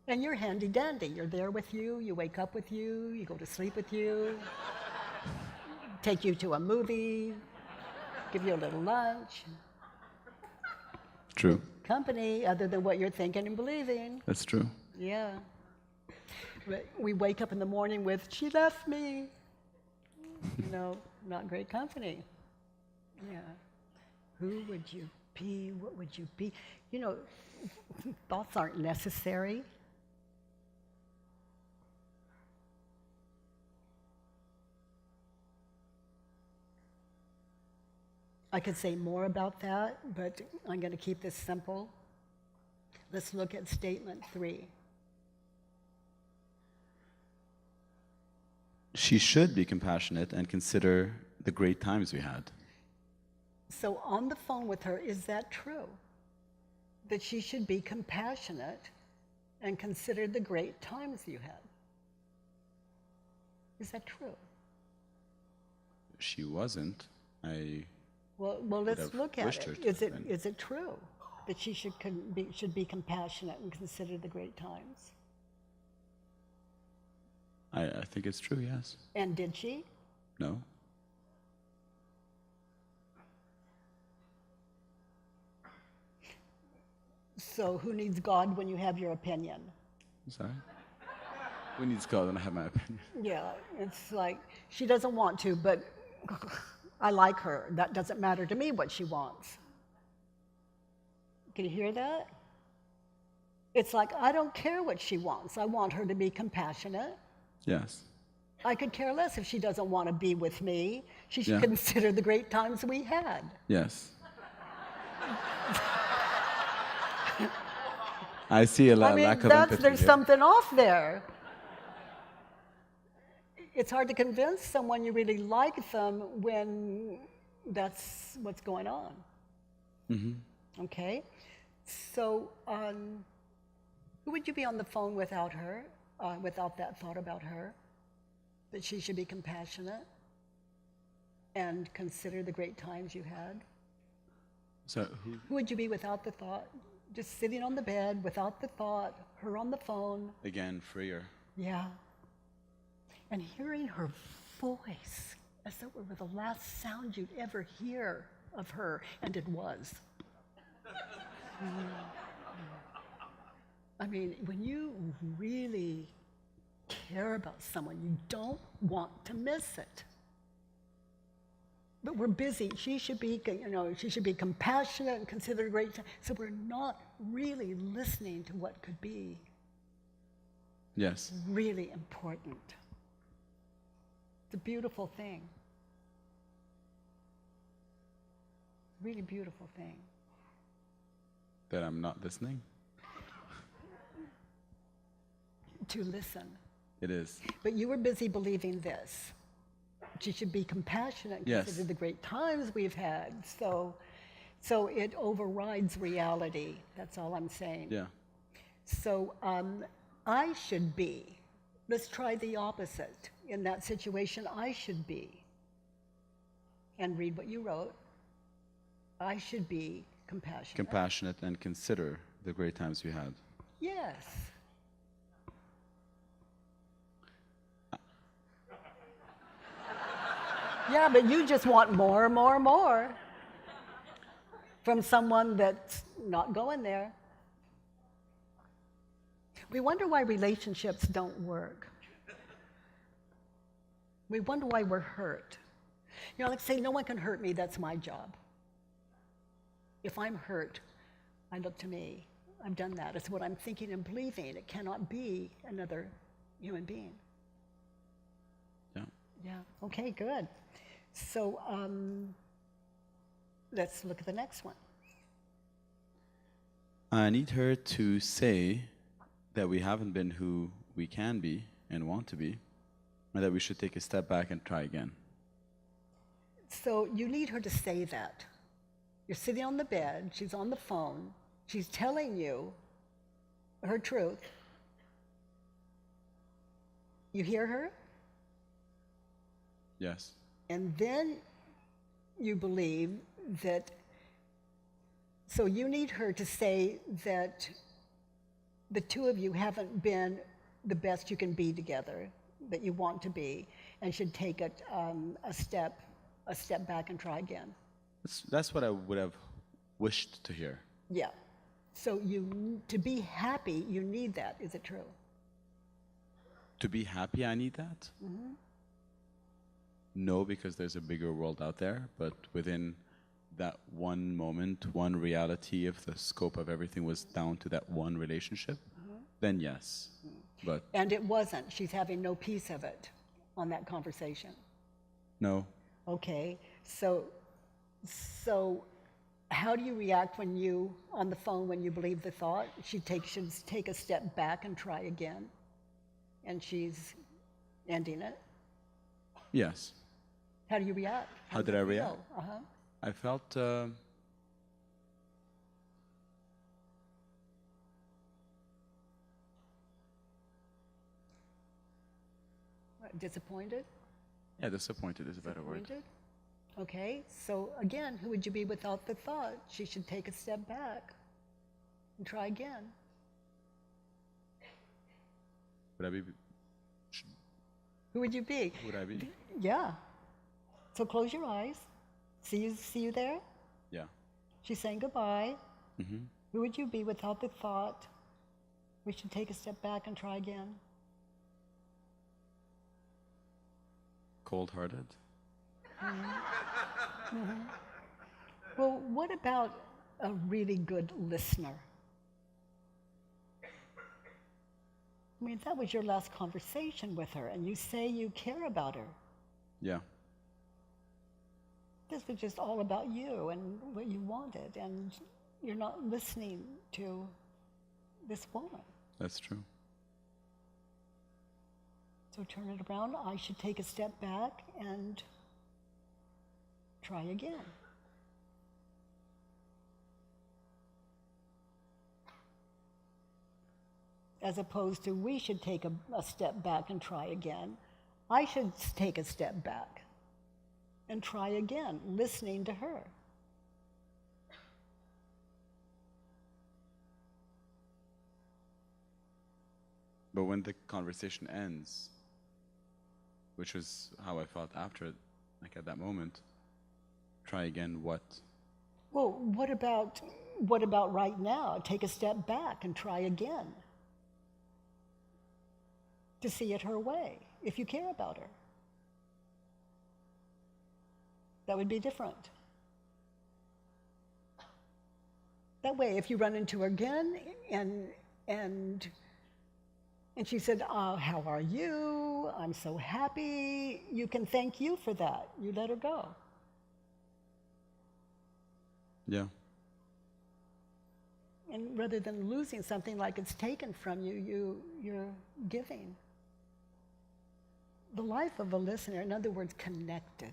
And you're handy dandy. You're there with you, you wake up with you, you go to sleep with you, take you to a movie, give you a little lunch. True. Company other than what you're thinking and believing. That's true. Yeah. We wake up in the morning with, she left me. You know, not great company. Yeah. Who would you be? What would you be? You know, thoughts aren't necessary. I could say more about that, but I'm going to keep this simple. Let's look at statement 3. She should be compassionate and consider the great times we had. So on the phone with her, is that true? That she should be compassionate and consider the great times you had? Is that true? She wasn't. Well, would let's have look at wished her it. to Is have it been. is it true that she should be compassionate and consider the great times? I think it's true, yes. And did she? No? So who needs God when you have your opinion? Sorry? Who needs God when I have my opinion? Yeah, it's like she doesn't want to, but I like her. That doesn't matter to me what she wants. Can you hear that? It's like, I don't care what she wants. I want her to be compassionate. Yes. I could care less if she doesn't want to be with me. She should Yeah. consider the great times we had. Yes. I see a I mean, lack of empathy there's here. something off there. It's hard to convince someone you really like them when that's what's going on. Mm-hmm. Okay? So, who would you be on the phone without her, without that thought about her? That she should be compassionate and consider the great times you had? So who? Who would you be without the thought? Just sitting on the bed without the thought, her on the phone. Again, freer. Yeah. And hearing her voice as though it were the last sound you'd ever hear of her, and it was. I mean, when you really care about someone, you don't want to miss it. But we're busy. She should be, she should be compassionate and consider a great time. So we're not really listening to what could be Yes. really important. It's a beautiful thing. Really beautiful thing. That I'm not listening? To listen. It is. But you were busy believing this. She should be compassionate and Yes. consider the great times we've had. So it overrides reality. That's all I'm saying. Yeah. So I should be. Let's try the opposite. In that situation, I should be. And read what you wrote. I should be compassionate. Compassionate and consider the great times we had. Yes. Yeah, but you just want more, more, more from someone that's not going there. We wonder why relationships don't work. We wonder why we're hurt. Like say, no one can hurt me, that's my job. If I'm hurt, I look to me. I've done that. It's what I'm thinking and believing. It cannot be another human being. Yeah. Yeah, okay, good. So let's look at the next one. I need her to say that we haven't been who we can be and want to be, and that we should take a step back and try again. So you need her to say that. You're sitting on the bed, she's on the phone, she's telling you her truth. You hear her? Yes. And then you believe that, so you need her to say that the two of you haven't been the best you can be together, that you want to be, and should take a step back and try again. That's what I would have wished to hear. Yeah. So to be happy, you need that. Is it true? To be happy, I need that? Mm-hmm. No, because there's a bigger world out there, but within that one moment, one reality, if the scope of everything was down to that one relationship, then yes. But And it wasn't. She's having no piece of it on that conversation. no, Okay. So how do you react when you, on the phone, when you believe the thought? Should take a step back and try again, and she's ending it. Yes. How do you react? How does did it I react? feel? Uh-huh. I felt Disappointed? yeah, disappointed is a better word. Disappointed? Okay, so again, who would you be without the thought she should take a step back and try again? Would I be? Who would you be? Would I be? Yeah. So close your eyes. See you there? Yeah. She's saying goodbye. Mm-hmm. Who would you be without the thought we should take a step back and try again? Cold-hearted. Well, what about a really good listener? I mean, that was your last conversation with her, and you say you care about her. Yeah. This was just all about you and what you wanted, and you're not listening to this woman. That's true. So turn it around. I should take a step back and try again. As opposed to we should take a step back and try again. I should take a step back and try again, listening to her. But when the conversation ends, which is how I felt after it, like at that moment, try again what? Well, what about right now? Take a step back and try again. To see it her way, if you care about her. That would be different. That way, if you run into her again and she said, how are you? I'm so happy. You can thank you for that. You let her go. Yeah. And rather than losing something like it's taken from you, you're giving. The life of a listener, in other words, connected.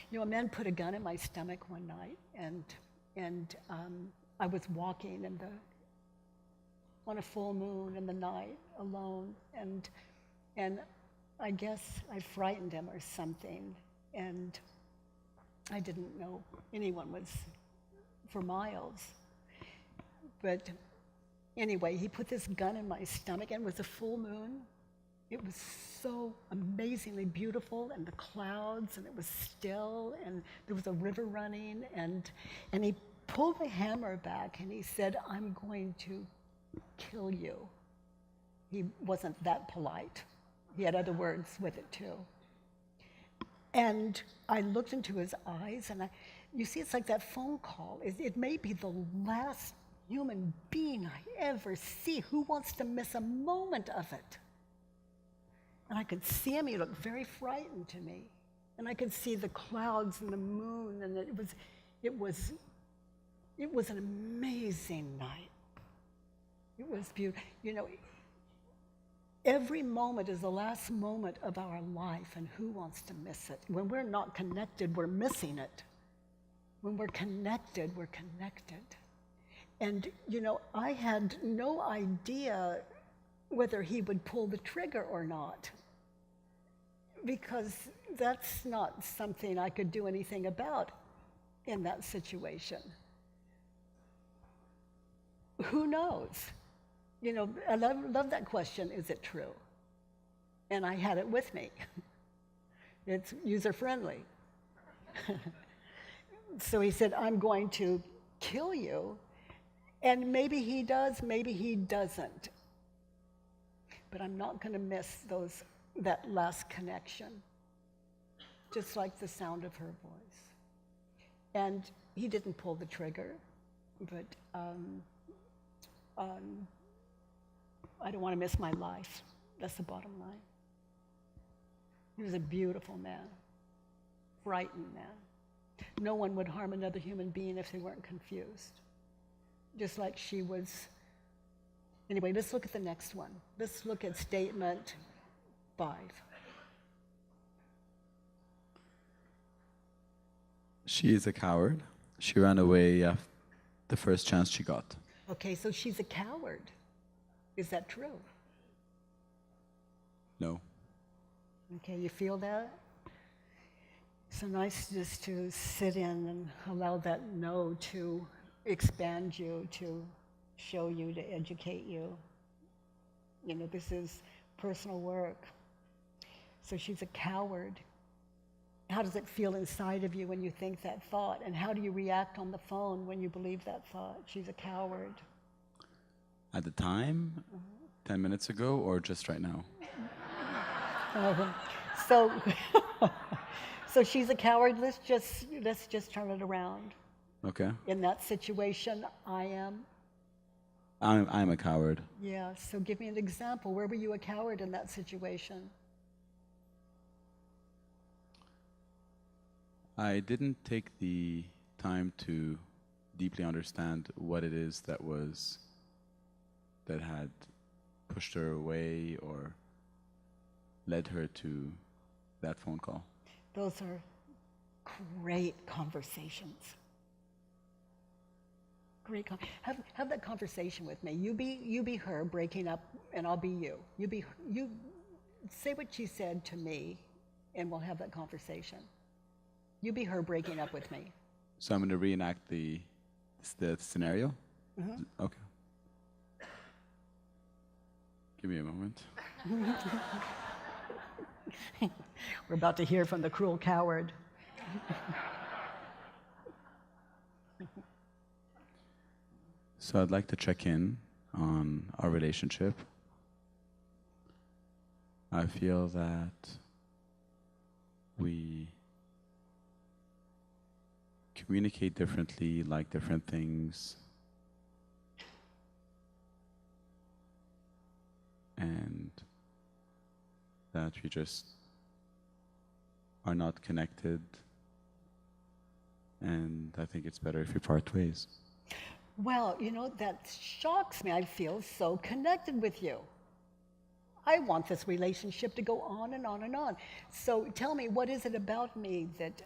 You know, a man put a gun in my stomach one night, and I was walking on a full moon in the night alone, and I guess I frightened him or something, and I didn't know anyone was for miles. But anyway, he put this gun in my stomach, and it was a full moon. It was so amazingly beautiful, and the clouds, and it was still, and there was a river running, and he pulled the hammer back, and he said, I'm going to kill you. He wasn't that polite. He had other words with it, too. And I looked into his eyes, and you see, it's like that phone call. It may be the last human being I ever see. Who wants to miss a moment of it? And I could see him. He looked very frightened to me. And I could see the clouds and the moon, and it was an amazing night. It was beautiful. You know, every moment is the last moment of our life, and who wants to miss it? When we're not connected, we're missing it. When we're connected, we're connected. And, you know, I had no idea whether he would pull the trigger or not, because that's not something I could do anything about in that situation. Who knows? You know, I love that question, is it true? And I had it with me. It's user-friendly. So he said, I'm going to kill you. And maybe he does, maybe he doesn't. But I'm not going to miss that last connection, just like the sound of her voice. And he didn't pull the trigger, but I don't want to miss my life. That's the bottom line. He was a beautiful man, frightened man. No one would harm another human being if they weren't confused. Just like she was. Anyway, let's look at the next one. Let's look at statement 5. She is a coward. She ran away the first chance she got. Okay, so she's a coward. Is that true? No. Okay, you feel that? So nice just to sit in and allow that no to expand you, to show you, to educate you. You know, this is personal work. So she's a coward. How does it feel inside of you when you think that thought? And how do you react on the phone when you believe that thought? She's a coward. At the time, 10 minutes ago, or just right now? So, so she's a coward. Let's just turn it around. Okay. In that situation, I am. I'm a coward. Yeah. So give me an example. Where were you a coward in that situation? I didn't take the time to deeply understand what it is that had pushed her away or led her to that phone call. Those are great conversations. Great. Have that conversation with me. You be her breaking up, and I'll be you. You say what you said to me, and we'll have that conversation. You be her breaking up with me. So I'm going to reenact the scenario? Mm-hmm. Okay. Give me a moment. We're about to hear from the cruel coward. So I'd like to check in on our relationship. I feel that we communicate differently, like different things, and that we just are not connected, and I think it's better if we part ways. Well, you know, that shocks me. I feel so connected with you. I want this relationship to go on and on and on. So tell me, what is it about me that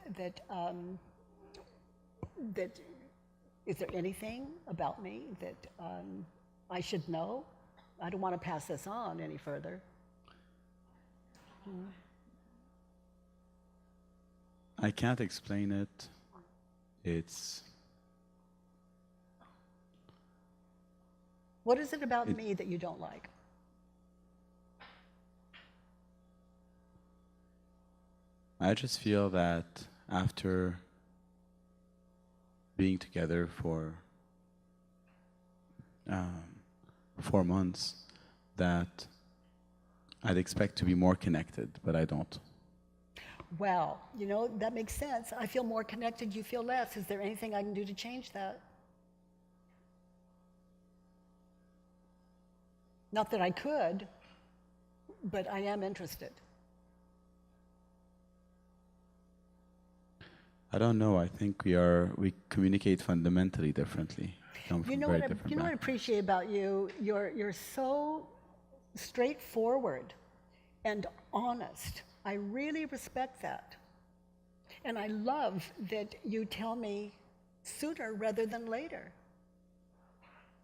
is there anything about me that I should know? I don't want to pass this on any further. I can't explain it. What is it about me that you don't like? I just feel that after being together for 4 months, that I'd expect to be more connected, but I don't. Well, you know, that makes sense. I feel more connected, you feel less. Is there anything I can do to change that? Not that I could, but I am interested. I don't know. I think we communicate fundamentally differently. Come from very different You know what I backgrounds. appreciate about you? You're so straightforward and honest. I really respect that. And I love that you tell me sooner rather than later.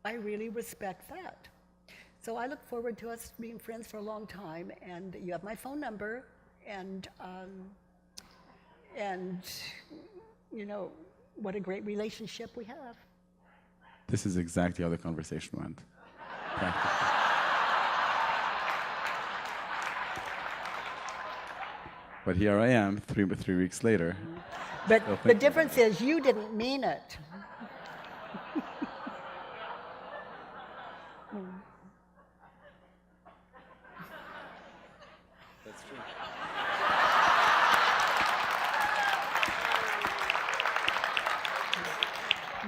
I really respect that. So I look forward to us being friends for a long time, and you have my phone number, and you know, what a great relationship we have. This is exactly how the conversation went. Practically. But here I am, 3 weeks later. But Still the thinking difference is you didn't mean it. That's true.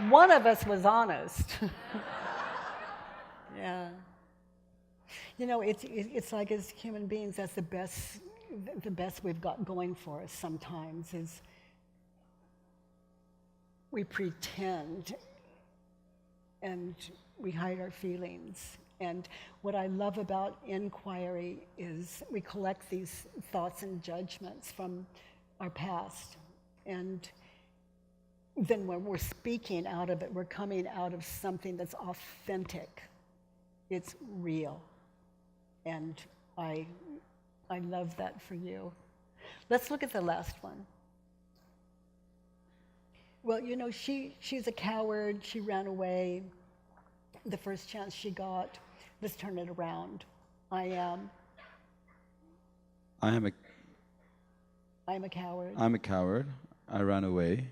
One of us was honest. Yeah. You know, it's like as human beings, that's the best we've got going for us sometimes is we pretend and we hide our feelings And what I love about inquiry is we collect these thoughts and judgments from our past. And then when we're speaking out of it, we're coming out of something that's authentic. It's real. And I love that for you. Let's look at the last one. Well, you know, she's a coward. She ran away the first chance she got. Let's turn it around. I am a coward. I'm a coward. I ran away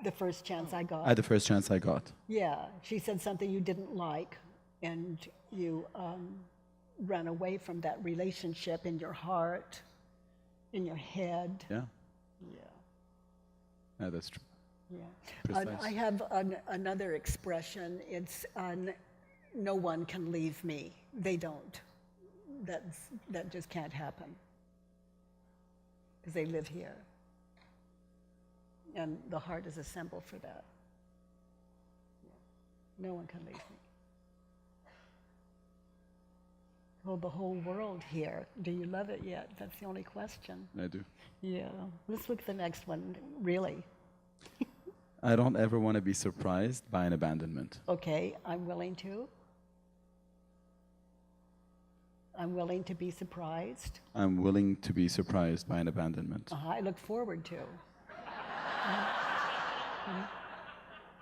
The first chance I got. at the first chance I got. Yeah, she said something you didn't like, and you ran away from that relationship in your heart, in your head. Yeah. Yeah. Yeah, that's true. Yeah. Precise. I have another expression. It's no one can leave me. They don't. That just can't happen because they live here. And the heart is a symbol for that. Yeah. No one can leave me. Oh, the whole world here. Do you love it yet? That's the only question. I do. Yeah. Let's look at the next one. Really. I don't ever want to be surprised by an abandonment. Okay, I'm willing to. I'm willing to be surprised. I'm willing to be surprised by an abandonment. I look forward to.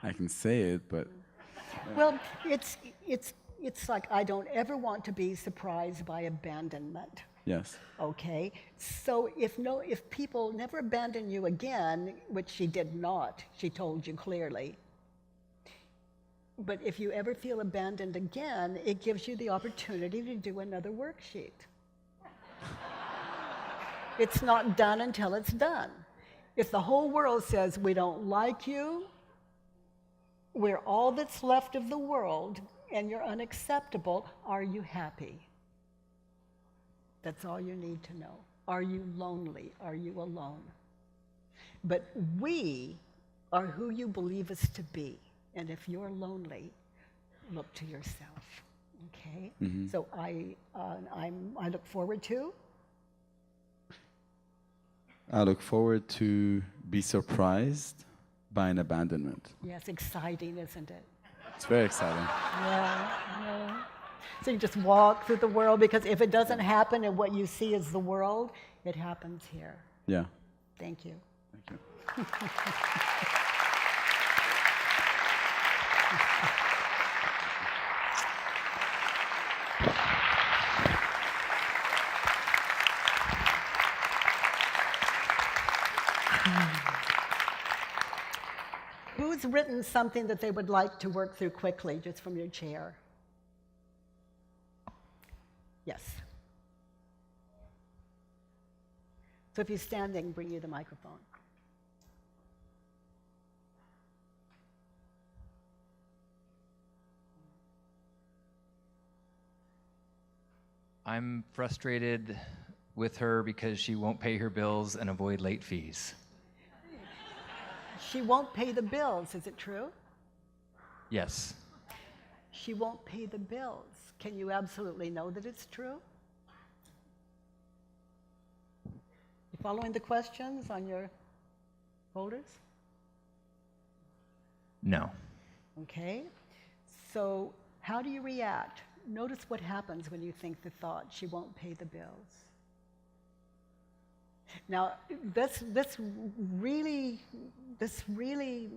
I can say it, but Well, it's like I don't ever want to be surprised by abandonment. yes. Okay, so if people never abandon you again, which she did not, she told you clearly. But if you ever feel abandoned again, it gives you the opportunity to do another worksheet. It's not done until it's done. If the whole world says we don't like you, we're all that's left of the world, and you're unacceptable, are you happy? That's all you need to know. Are you lonely? Are you alone? But we are who you believe us to be. And if you're lonely, look to yourself. Okay? So I look forward to. I look forward to be surprised by an abandonment. Yes, exciting, isn't it? It's very exciting. Yeah. So you just walk through the world, because if it doesn't happen and what you see is the world, it happens here. Yeah. Thank you. Thank you. Who's written something that they would like to work through quickly, just from your chair? Yes. So if you're standing, bring you the microphone. I'm frustrated with her because she won't pay her bills and avoid late fees. She won't pay the bills, is it true? Yes. She won't pay the bills. Can you absolutely know that it's true? You following the questions on your folders? No. Okay. So how do you react? Notice what happens when you think the thought, she won't pay the bills. Now, let's really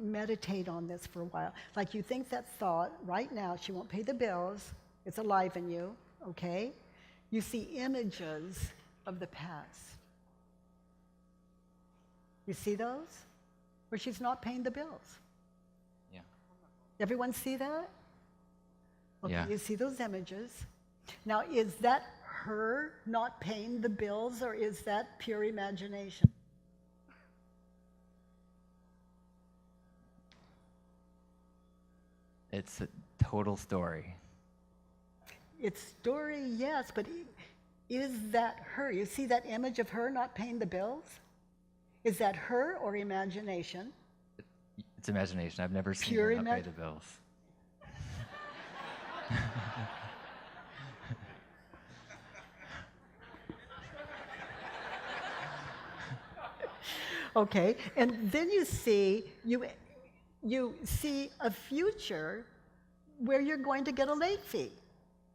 meditate on this for a while. Like, you think that thought right now, she won't pay the bills. It's alive in you, okay? You see images of the past. You see those? Where she's not paying the bills. Yeah. Everyone see that? Okay, Yeah. you see those images. Now, is that her not paying the bills, or is that pure imagination? It's a total story. It's story, yes, but is that her? You see that image of her not paying the bills? Is that her or imagination? It's imagination. I've never seen Pure her not pay the bills. Okay, and then you see a future where you're going to get a late fee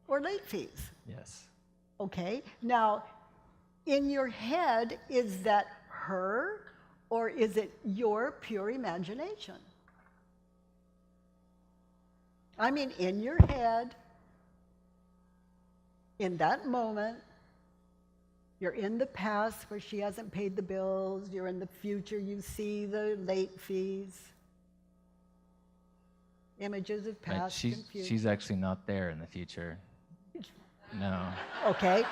or late fees. Yes. Okay, now in your head, is that her or is it your pure imagination? I mean, in your head, in that moment, you're in the past where she hasn't paid the bills, you're in the future, you see the late fees, images of Right. past and future. She's actually not there in the future. No. Okay.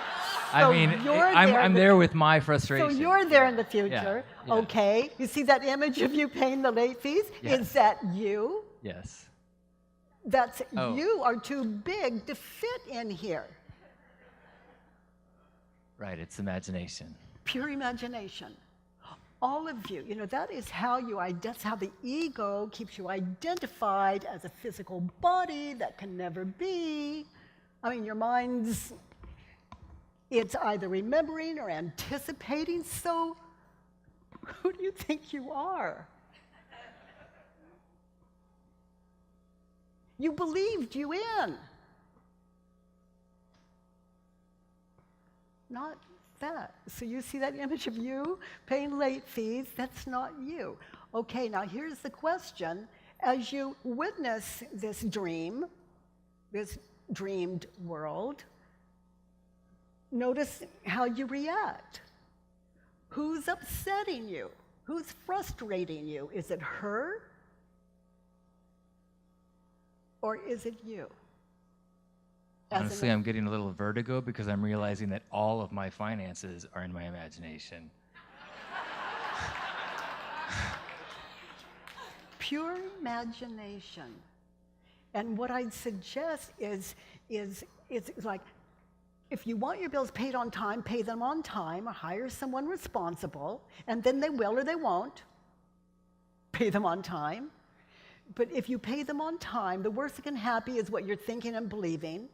I So mean, you're I'm there there with my frustration. So you're there in the future, Yeah. okay? You see that image of you paying the late fees? Yes. Is that you? Yes. That's Oh. you are too big to fit in here. Right. It's imagination. Pure imagination. All of you, that is how that's how the ego keeps you identified as a physical body that can never be. I mean, your mind's, it's either remembering or anticipating, so who do you think you are? You believed you in. Not that. So you see that image of you paying late fees? That's not you. Okay, now here's the question. As you witness this dream, this dreamed world, notice how you react. Who's upsetting you? Who's frustrating you? Is it her? Or is it you? Honestly, I'm getting a little vertigo because I'm realizing that all of my finances are in my imagination. Pure imagination. And what I'd suggest is like, if you want your bills paid on time, pay them on time, or hire someone responsible, and then they will or they won't pay them on time. But if you pay them on time, the worst that can happen is what you're thinking and believing.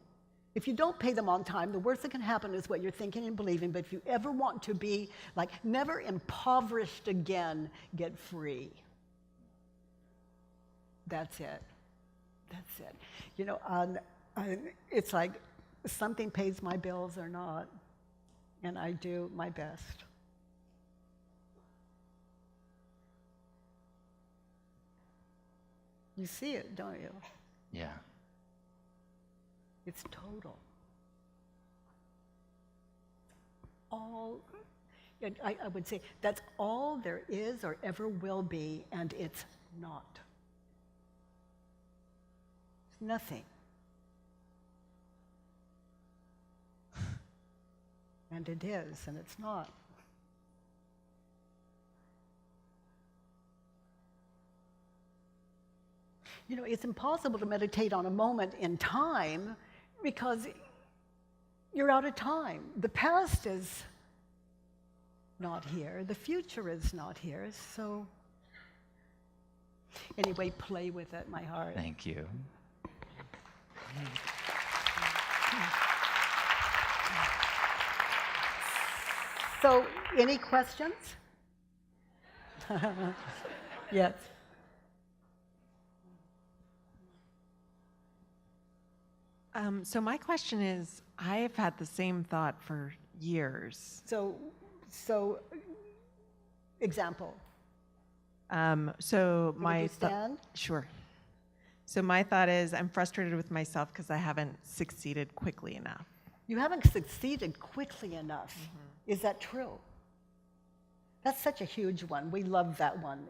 If you don't pay them on time, the worst that can happen is what you're thinking and believing. But if you ever want to be like never impoverished again, get free. That's it. That's it. It's like something pays my bills or not, and I do my best. You see it, don't you? Yeah. It's total. All, and I would say that's all there is or ever will be, and it's not. It's nothing. And it is, and it's not. It's impossible to meditate on a moment in time because you're out of time. The past is not here. The future is not here. So anyway, play with it, my heart. Thank you. So, any questions? Yes. So my question is, I have had the same thought for years. So example. So Can my you stand? sure. So my thought is, I'm frustrated with myself because I haven't succeeded quickly enough. You haven't succeeded quickly enough. Mm-hmm. Is that true? That's such a huge one. We love that one.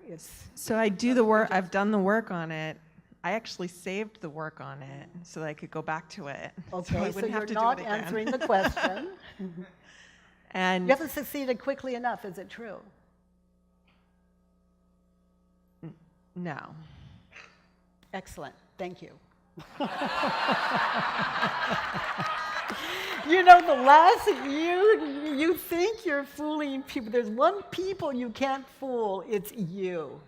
So I do the work. I've done the work on it. I actually saved the work on it so that I could go back to it. Okay, so so you're not answering the question. And you haven't succeeded quickly enough. Is it true? No. Excellent. Thank you. The last you think you're fooling people. There's one people you can't fool. It's you.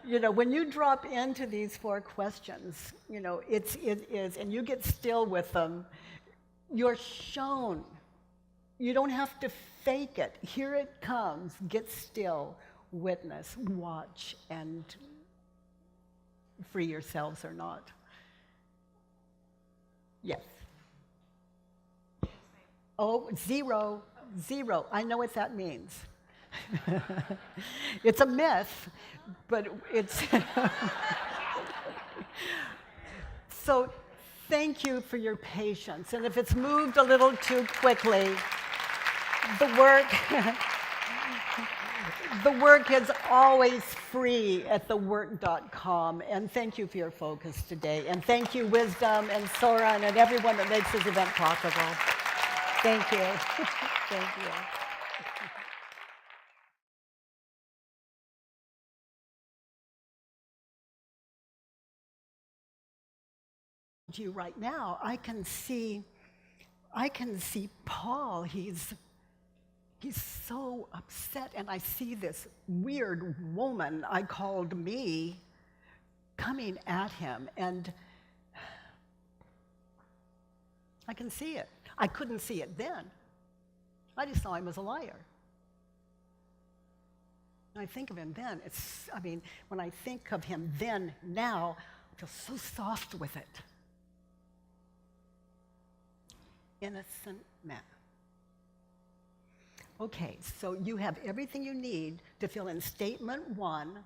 When you drop into these 4 questions, it is, and you get still with them, you're shown. You don't have to fake it. Here it comes. Get still. witness, watch, and free yourselves or not. Yes. Oh, 0, 0. I know what that means. It's a myth, but it's... So thank you for your patience. And if it's moved a little too quickly, the work is always free at thework.com. And thank you for your focus today. And thank you, Wisdom and Soren and everyone that makes this event possible. Thank you. Thank you. You right now, I can see Paul. He's so upset, and I see this weird woman I called me coming at him, and I can see it. I couldn't see it then. I just saw him as a liar. When I think of him then, when I think of him then, now, I feel so soft with it. Innocent man. Okay, so you have everything you need to fill in statement 1.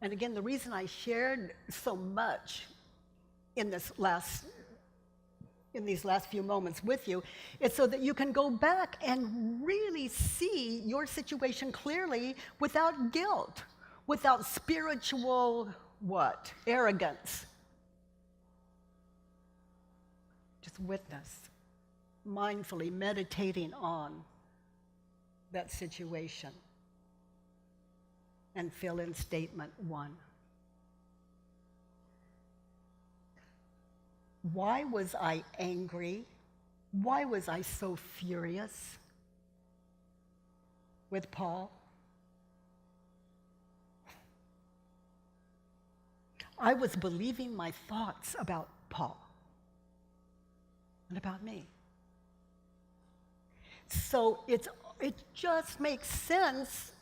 And again, the reason I shared so much in these last few moments with you is so that you can go back and really see your situation clearly without guilt, without spiritual, arrogance. Just witness, mindfully meditating on that situation, and fill in statement 1. Why was I angry? Why was I so furious with Paul? I was believing my thoughts about Paul and about me. So it just makes sense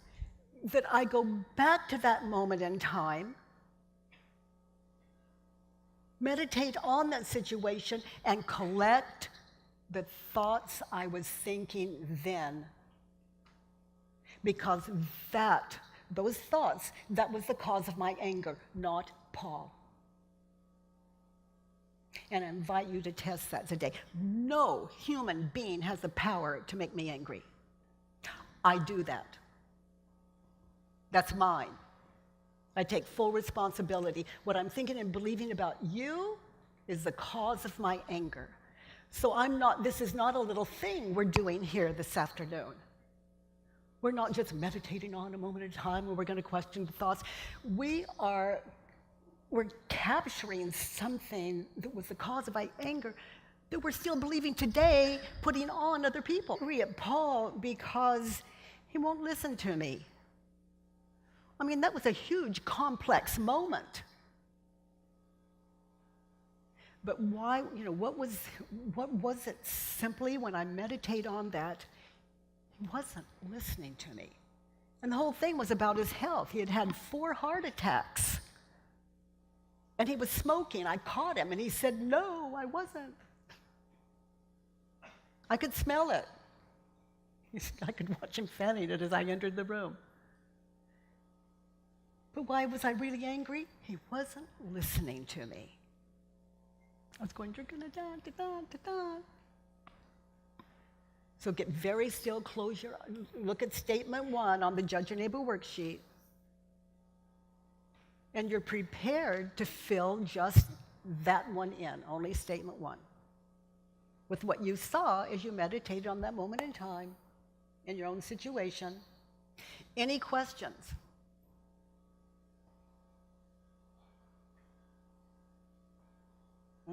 that I go back to that moment in time, meditate on that situation, and collect the thoughts I was thinking then. Because those thoughts, that was the cause of my anger, not Paul. And I invite you to test that today. No human being has the power to make me angry. I do that. That's mine. I take full responsibility. What I'm thinking and believing about you is the cause of my anger. So this is not a little thing we're doing here this afternoon. We're not just meditating on a moment at a time where we're going to question the thoughts. We're capturing something that was the cause of my anger that we're still believing today, putting on other people. I'm angry at Paul because he won't listen to me. That was a huge, complex moment. But why, what was it simply when I meditate on that? He wasn't listening to me. And the whole thing was about his health. He had had 4 heart attacks. And he was smoking. I caught him, and he said, "No, I wasn't." I could smell it. I could watch him fanning it as I entered the room. But why was I really angry? He wasn't listening to me. I was going, "You're gonna da da da da da." So get very still, close your eyes, look at statement 1 on the Judge Your Neighbor worksheet. And you're prepared to fill just that one in, only statement 1, with what you saw as you meditated on that moment in time in your own situation. Any questions?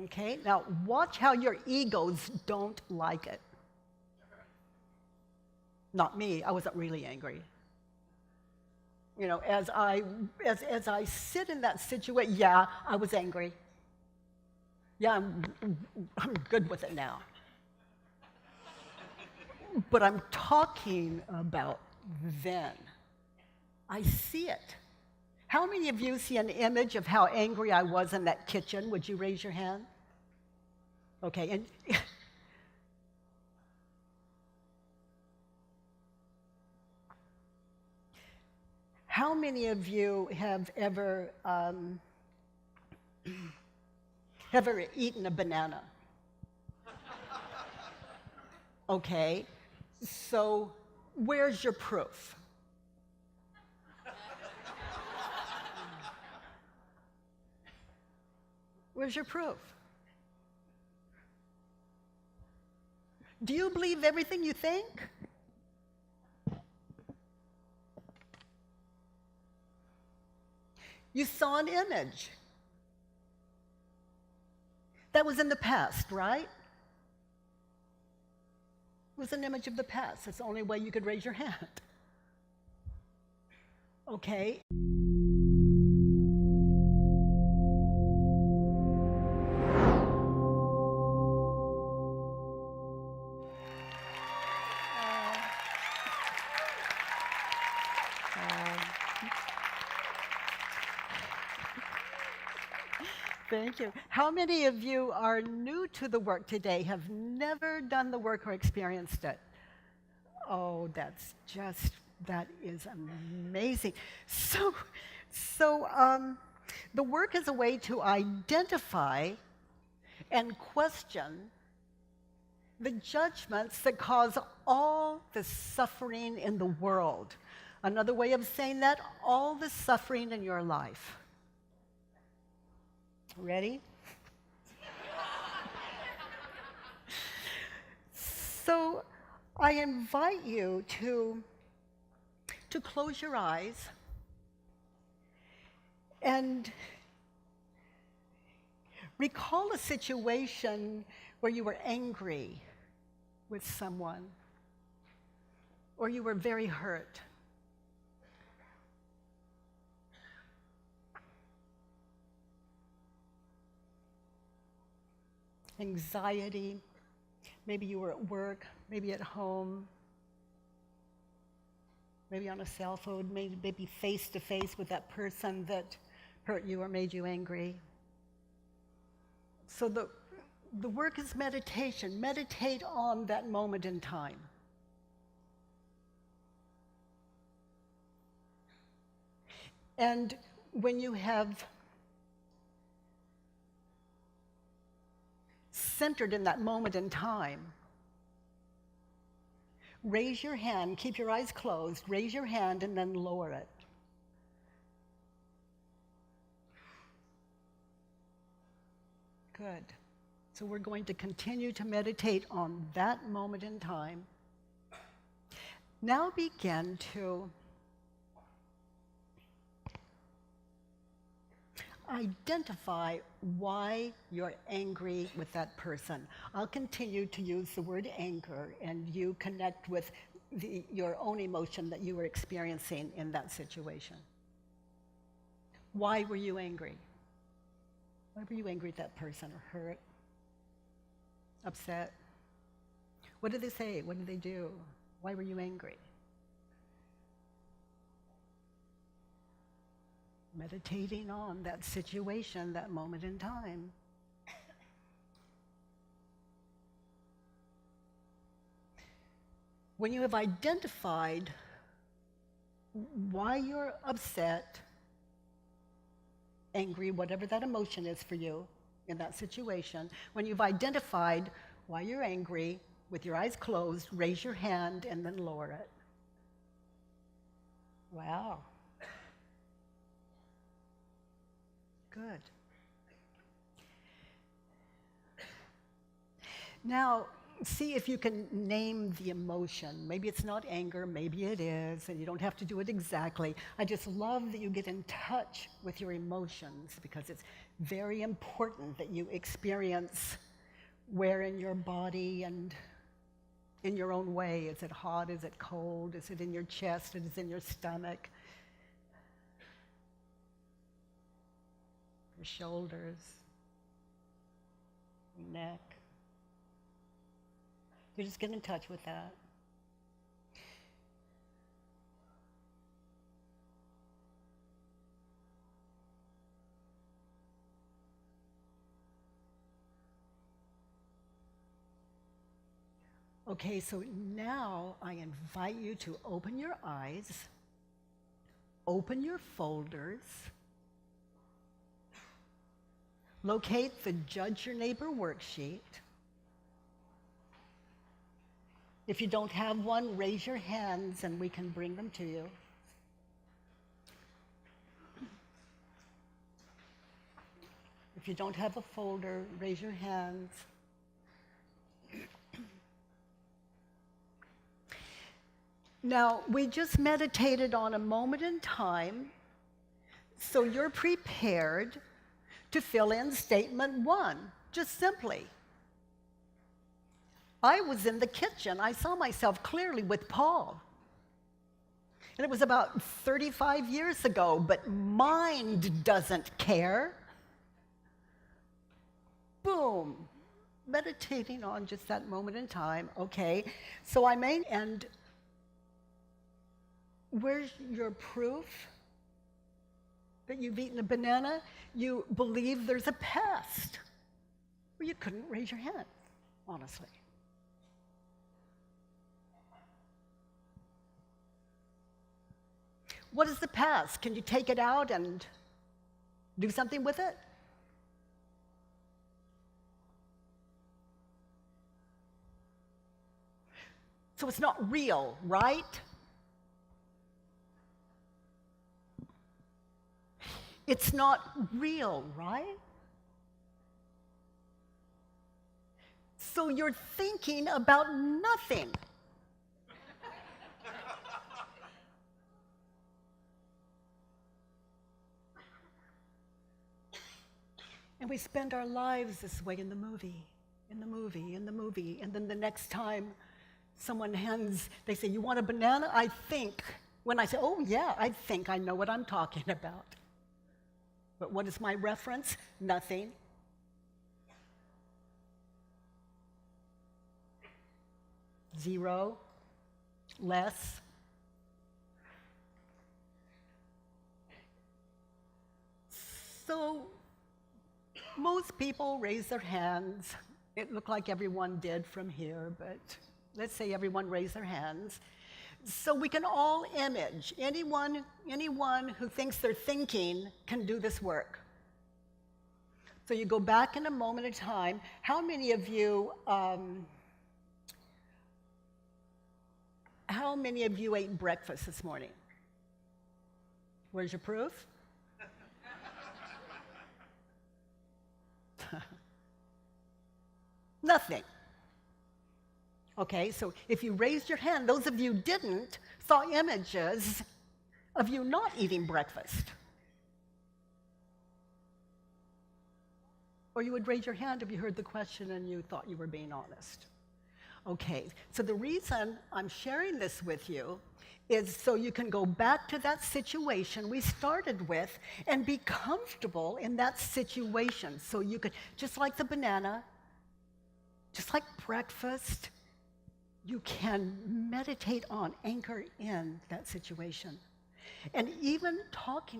Okay, now watch how your egos don't like it. Not me, I wasn't really angry. As I sit in that situation, yeah, I was angry. Yeah, I'm good with it now. But I'm talking about then. I see it. How many of you see an image of how angry I was in that kitchen? Would you raise your hand? Okay, and how many of you have ever eaten a banana? Okay, so where's your proof? Where's your proof? Do you believe everything you think? You saw an image. That was in the past, right? It was an image of the past. That's the only way you could raise your hand. Okay. Thank you. How many of you are new to the work today, have never done the work or experienced it? Oh, that is amazing. So the work is a way to identify and question the judgments that cause all the suffering in the world. Another way of saying that, all the suffering in your life. Ready? So I invite you to close your eyes and recall a situation where you were angry with someone or you were very hurt. Anxiety, maybe you were at work, maybe at home, maybe on a cell phone, maybe face to face with that person that hurt you or made you angry. So the work is meditation. Meditate on that moment in time. And when you have centered in that moment in time, raise your hand, keep your eyes closed, raise your hand and then lower it. Good. So we're going to continue to meditate on that moment in time. Now begin to identify why you're angry with that person. I'll continue to use the word anger, and you connect with your own emotion that you were experiencing in that situation. Why were you angry? Why were you angry at that person, or hurt, upset? What did they say? What did they do? Why were you angry? Meditating on that situation, that moment in time. When you have identified why you're upset, angry, whatever that emotion is for you in that situation, when you've identified why you're angry, with your eyes closed, raise your hand and then lower it. Wow. Good. Now, see if you can name the emotion. Maybe it's not anger, maybe it is, and you don't have to do it exactly. I just love that you get in touch with your emotions, because it's very important that you experience where in your body and in your own way. Is it hot? Is it cold? Is it in your chest? Is it in your stomach? Your shoulders, your neck. You just get in touch with that. Okay, so now I invite you to open your eyes, open your folders, locate the Judge Your Neighbor worksheet. If you don't have one, raise your hands and we can bring them to you. If you don't have a folder, raise your hands. Now, we just meditated on a moment in time, so you're prepared to fill in statement 1, just simply. I was in the kitchen. I saw myself clearly with Paul. And it was about 35 years ago, but mind doesn't care. Boom. Meditating on just that moment in time. Okay, so I may, and where's your proof that you've eaten a banana? You believe there's a past. Well, you couldn't raise your hand, honestly. What is the past? Can you take it out and do something with it? So it's not real, right? It's not real, right? So you're thinking about nothing. And we spend our lives this way in the movie, and then the next time someone they say, you want a banana? I think, when I say, oh yeah, I think I know what I'm talking about. But what is my reference? Nothing. Zero. Less. So, most people raise their hands. It looked like everyone did from here, but let's say everyone raised their hands. So we can all image. Anyone who thinks they're thinking can do this work. So you go back in a moment of time. How many of you ate breakfast this morning? Where's your proof? Nothing. Okay, so if you raised your hand, those of you who didn't saw images of you not eating breakfast. Or you would raise your hand if you heard the question and you thought you were being honest. Okay, so the reason I'm sharing this with you is so you can go back to that situation we started with and be comfortable in that situation. So you could, just like the banana, just like breakfast, you can meditate on, anchor in that situation. And even talking